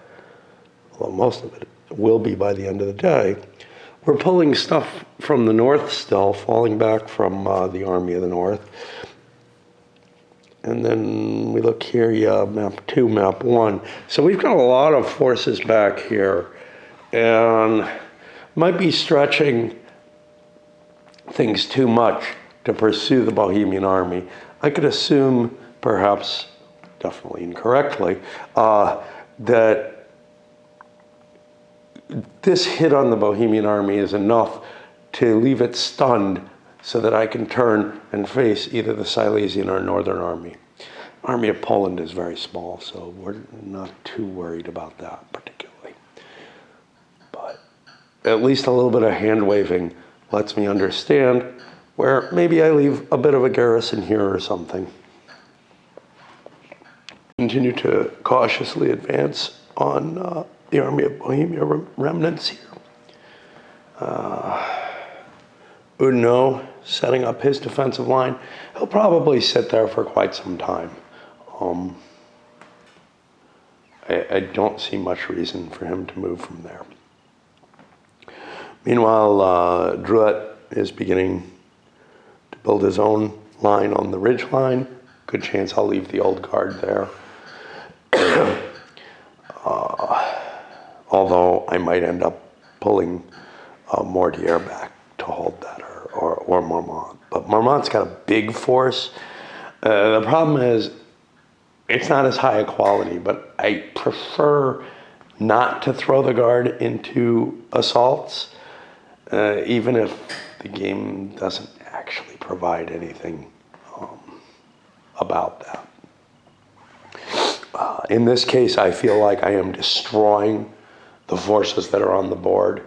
well, most of it will be by the end of the day, we're pulling stuff from the north still, falling back from the Army of the North. And then we look here, yeah, map 2, map 1. So we've got a lot of forces back here and might be stretching things too much to pursue the Bohemian army. I could assume, perhaps, definitely incorrectly, that this hit on the Bohemian army is enough to leave it stunned so that I can turn and face either the Silesian or Northern Army. Army of Poland is very small, so we're not too worried about that particularly. But at least a little bit of hand waving lets me understand where maybe I leave a bit of a garrison here or something. Continue to cautiously advance on the Army of Bohemia remnants here. Udno setting up his defensive line. He'll probably sit there for quite some time. I don't see much reason for him to move from there. Meanwhile, Druet is beginning to build his own line on the ridge line. Good chance I'll leave the old guard there. Although I might end up pulling Mortier back to hold that, or Marmont. But Marmont's got a big force. The problem is it's not as high a quality, but I prefer not to throw the guard into assaults, even if the game doesn't actually provide anything about that. In this case, I feel like I am destroying the forces that are on the board,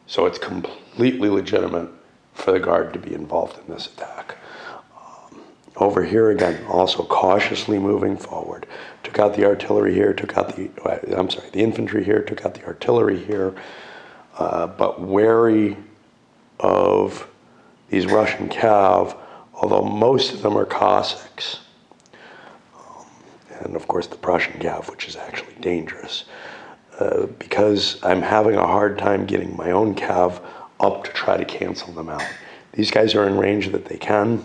so it's completely legitimate for the guard to be involved in this attack. Over here again, also cautiously moving forward. Took out the artillery here, the infantry here, took out the artillery here, but wary of these Russian cav, although most of them are Cossacks. And of course the Prussian cav, which is actually dangerous, because I'm having a hard time getting my own cav up to try to cancel them out. These guys are in range that they can,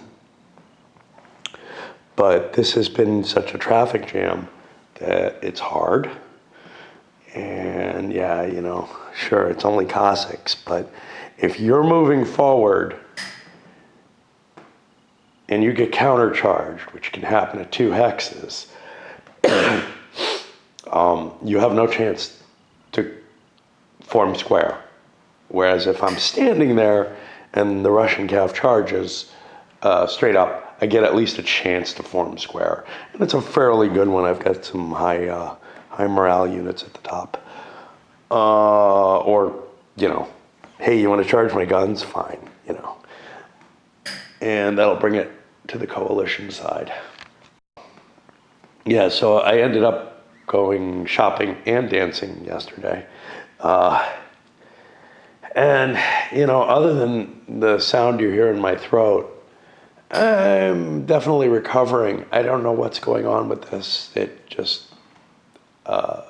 but this has been such a traffic jam that it's hard. And yeah, you know, sure, it's only Cossacks, but if you're moving forward and you get countercharged, which can happen at 2 hexes, you have no chance to form square. Whereas if I'm standing there and the Russian cav charges straight up, I get at least a chance to form square. And it's a fairly good one. I've got some high morale units at the top. Or, you know, hey, you want to charge my guns? Fine, you know. And that'll bring it to the coalition side. Yeah, so I ended up going shopping and dancing yesterday. And, you know, other than the sound you hear in my throat, I'm definitely recovering. I don't know what's going on with this. It just, I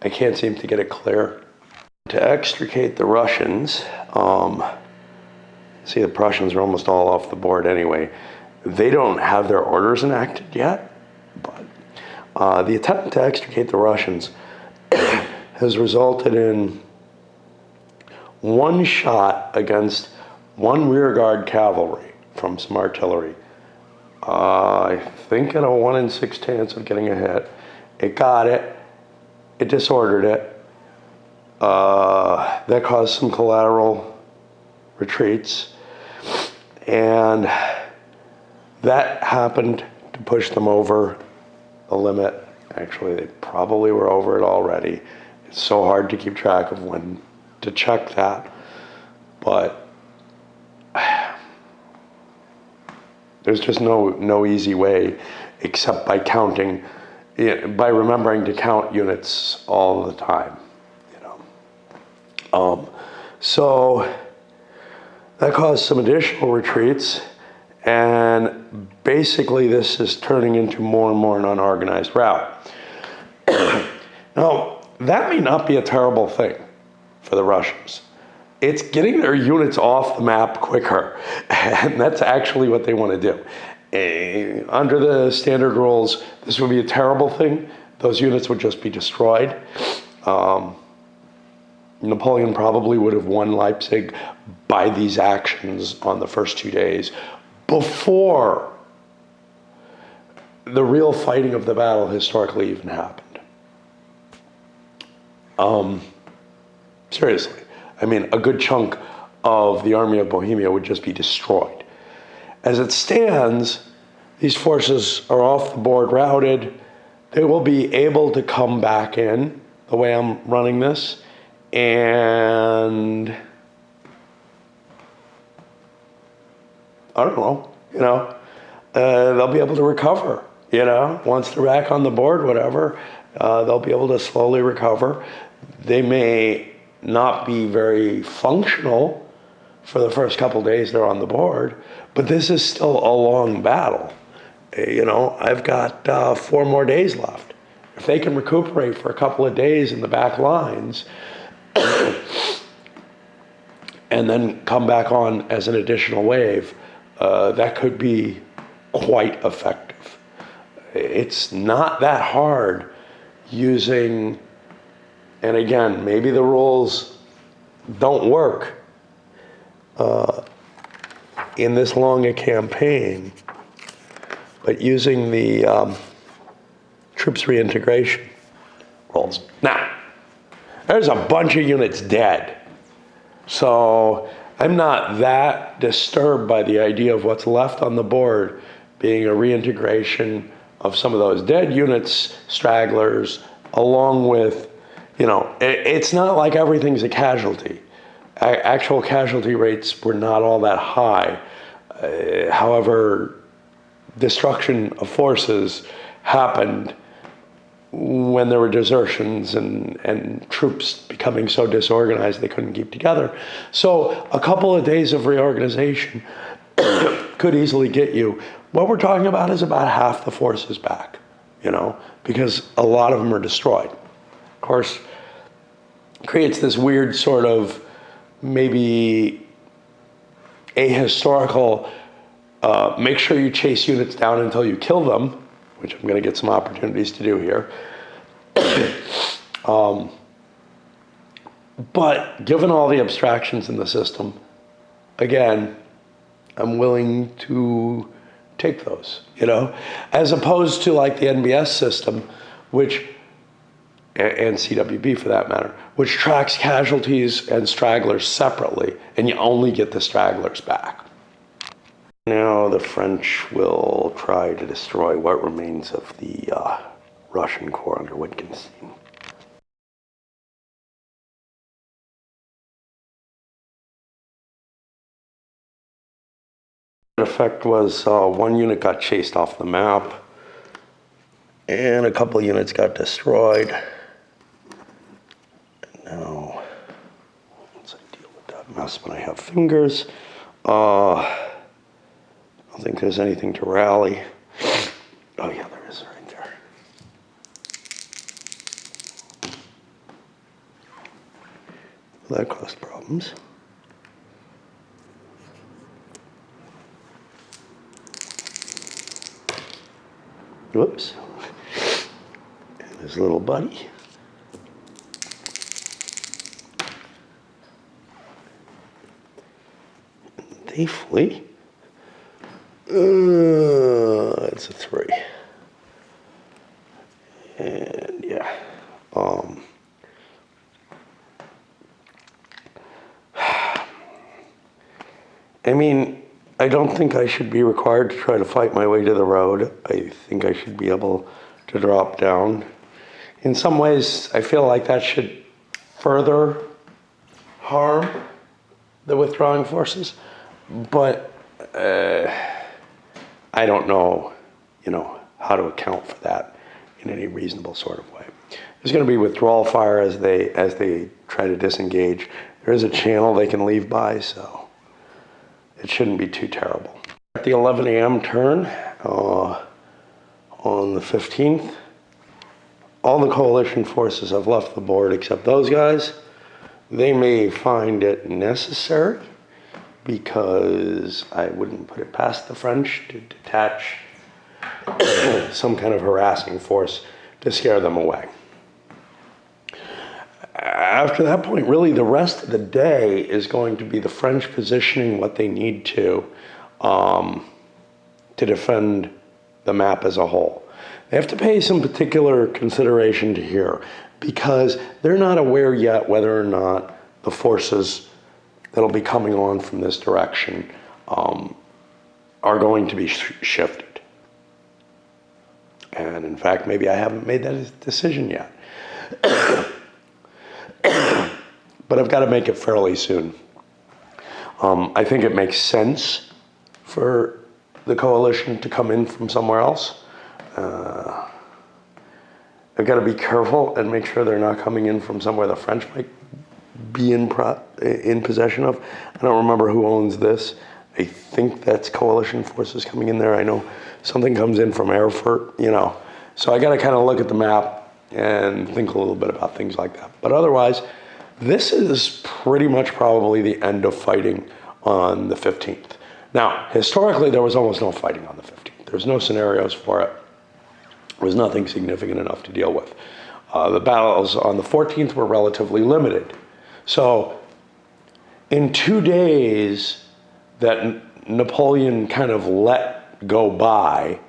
can't seem to get it clear. To extricate the Russians, see, the Prussians are almost all off the board anyway. They don't have their orders enacted yet, but the attempt to extricate the Russians has resulted in one shot against one rearguard cavalry from some artillery. I think at a 1 in 6 chance of getting a hit. It got it. It disordered it. That caused some collateral retreats. And that happened to push them over the limit. Actually, they probably were over it already. It's so hard to keep track of when to check that. But there's just no easy way except by counting, by remembering to count units all the time, you know. So that caused some additional retreats, and basically this is turning into more and more an unorganized rout. Now, that may not be a terrible thing for the Russians. It's getting their units off the map quicker, and that's actually what they want to do. Under the standard rules, this would be a terrible thing. Those units would just be destroyed. Napoleon probably would have won Leipzig by these actions on the first 2 days before the real fighting of the battle historically even happened. Seriously. I mean, a good chunk of the Army of Bohemia would just be destroyed. As it stands, these forces are off the board, routed. They will be able to come back in the way I'm running this, and I don't know, they'll be able to recover, once they're back on the board, whatever, they'll be able to slowly recover. They may not be very functional for the first couple days they're on the board, but this is still a long battle. I've got 4 more days left. If they can recuperate for a couple of days in the back lines and then come back on as an additional wave, that could be quite effective. It's not that hard using, and again, maybe the rules don't work in this long a campaign, but using the troops reintegration rules. Now, there's a bunch of units dead. So I'm not that disturbed by the idea of what's left on the board being a reintegration of some of those dead units, stragglers, along with, it's not like everything's a casualty. Actual casualty rates were not all that high. However, destruction of forces happened when there were desertions and troops becoming so disorganized they couldn't keep together. So a couple of days of reorganization could easily get you. What we're talking about is about half the forces back, because a lot of them are destroyed. Of course, creates this weird sort of maybe ahistorical, make sure you chase units down until you kill them, which I'm going to get some opportunities to do here. But given all the abstractions in the system, again, I'm willing to take those, as opposed to like the NBS system, which, and CWB for that matter, which tracks casualties and stragglers separately, and you only get the stragglers back. Now the French will try to destroy what remains of the Russian corps under Wittgenstein. The effect was one unit got chased off the map, and a couple of units got destroyed. Now, once I deal with that mess when I have fingers, I don't think there's anything to rally. Oh yeah, there is right there. Well, that caused problems. Whoops. And his little buddy. They flee. It's a 3. And yeah. I mean, I don't think I should be required to try to fight my way to the road. I think I should be able to drop down. In some ways, I feel like that should further harm the withdrawing forces, but I don't know, how to account for that in any reasonable sort of way. There's going to be withdrawal fire as they try to disengage. There is a channel they can leave by, so it shouldn't be too terrible. At the 11 a.m. turn on the 15th, all the coalition forces have left the board except those guys. They may find it necessary, because I wouldn't put it past the French to detach some kind of harassing force to scare them away. After that point, really the rest of the day is going to be the French positioning what they need to defend the map as a whole. They have to pay some particular consideration to here, because they're not aware yet whether or not the forces that'll be coming on from this direction are going to be shifted. And in fact, maybe I haven't made that decision yet. But I've got to make it fairly soon. I think it makes sense for the coalition to come in from somewhere else. I've got to be careful and make sure they're not coming in from somewhere the French might be in possession of. I don't remember who owns this. I think that's coalition forces coming in there. I know something comes in from Erfurt, So I got to kind of look at the map and think a little bit about things like that. But otherwise, this is pretty much probably the end of fighting on the 15th. Now, historically, there was almost no fighting on the 15th. There's no scenarios for it. There was nothing significant enough to deal with. The battles on the 14th were relatively limited. So in 2 days that Napoleon kind of let go by,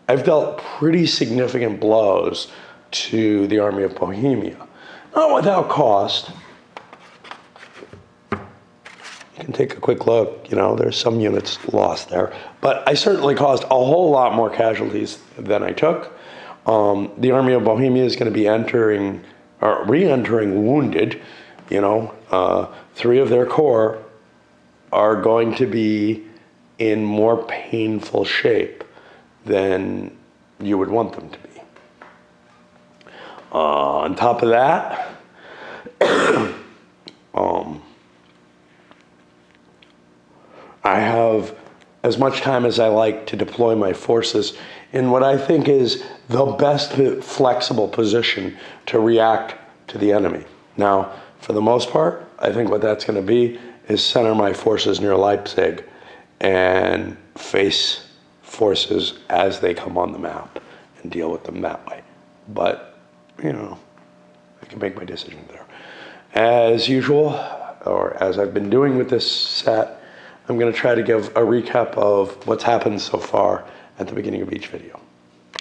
I've dealt pretty significant blows to the Army of Bohemia. Not without cost. You can take a quick look, there's some units lost there. But I certainly caused a whole lot more casualties than I took. The Army of Bohemia is going to be re-entering wounded. 3 of their corps are going to be in more painful shape than you would want them to be. On top of that, I have as much time as I like to deploy my forces in what I think is the best flexible position to react to the enemy. Now, for the most part, I think what that's going to be is center my forces near Leipzig and face forces as they come on the map and deal with them that way. But, I can make my decision there. As usual, or as I've been doing with this set, I'm going to try to give a recap of what's happened so far at the beginning of each video.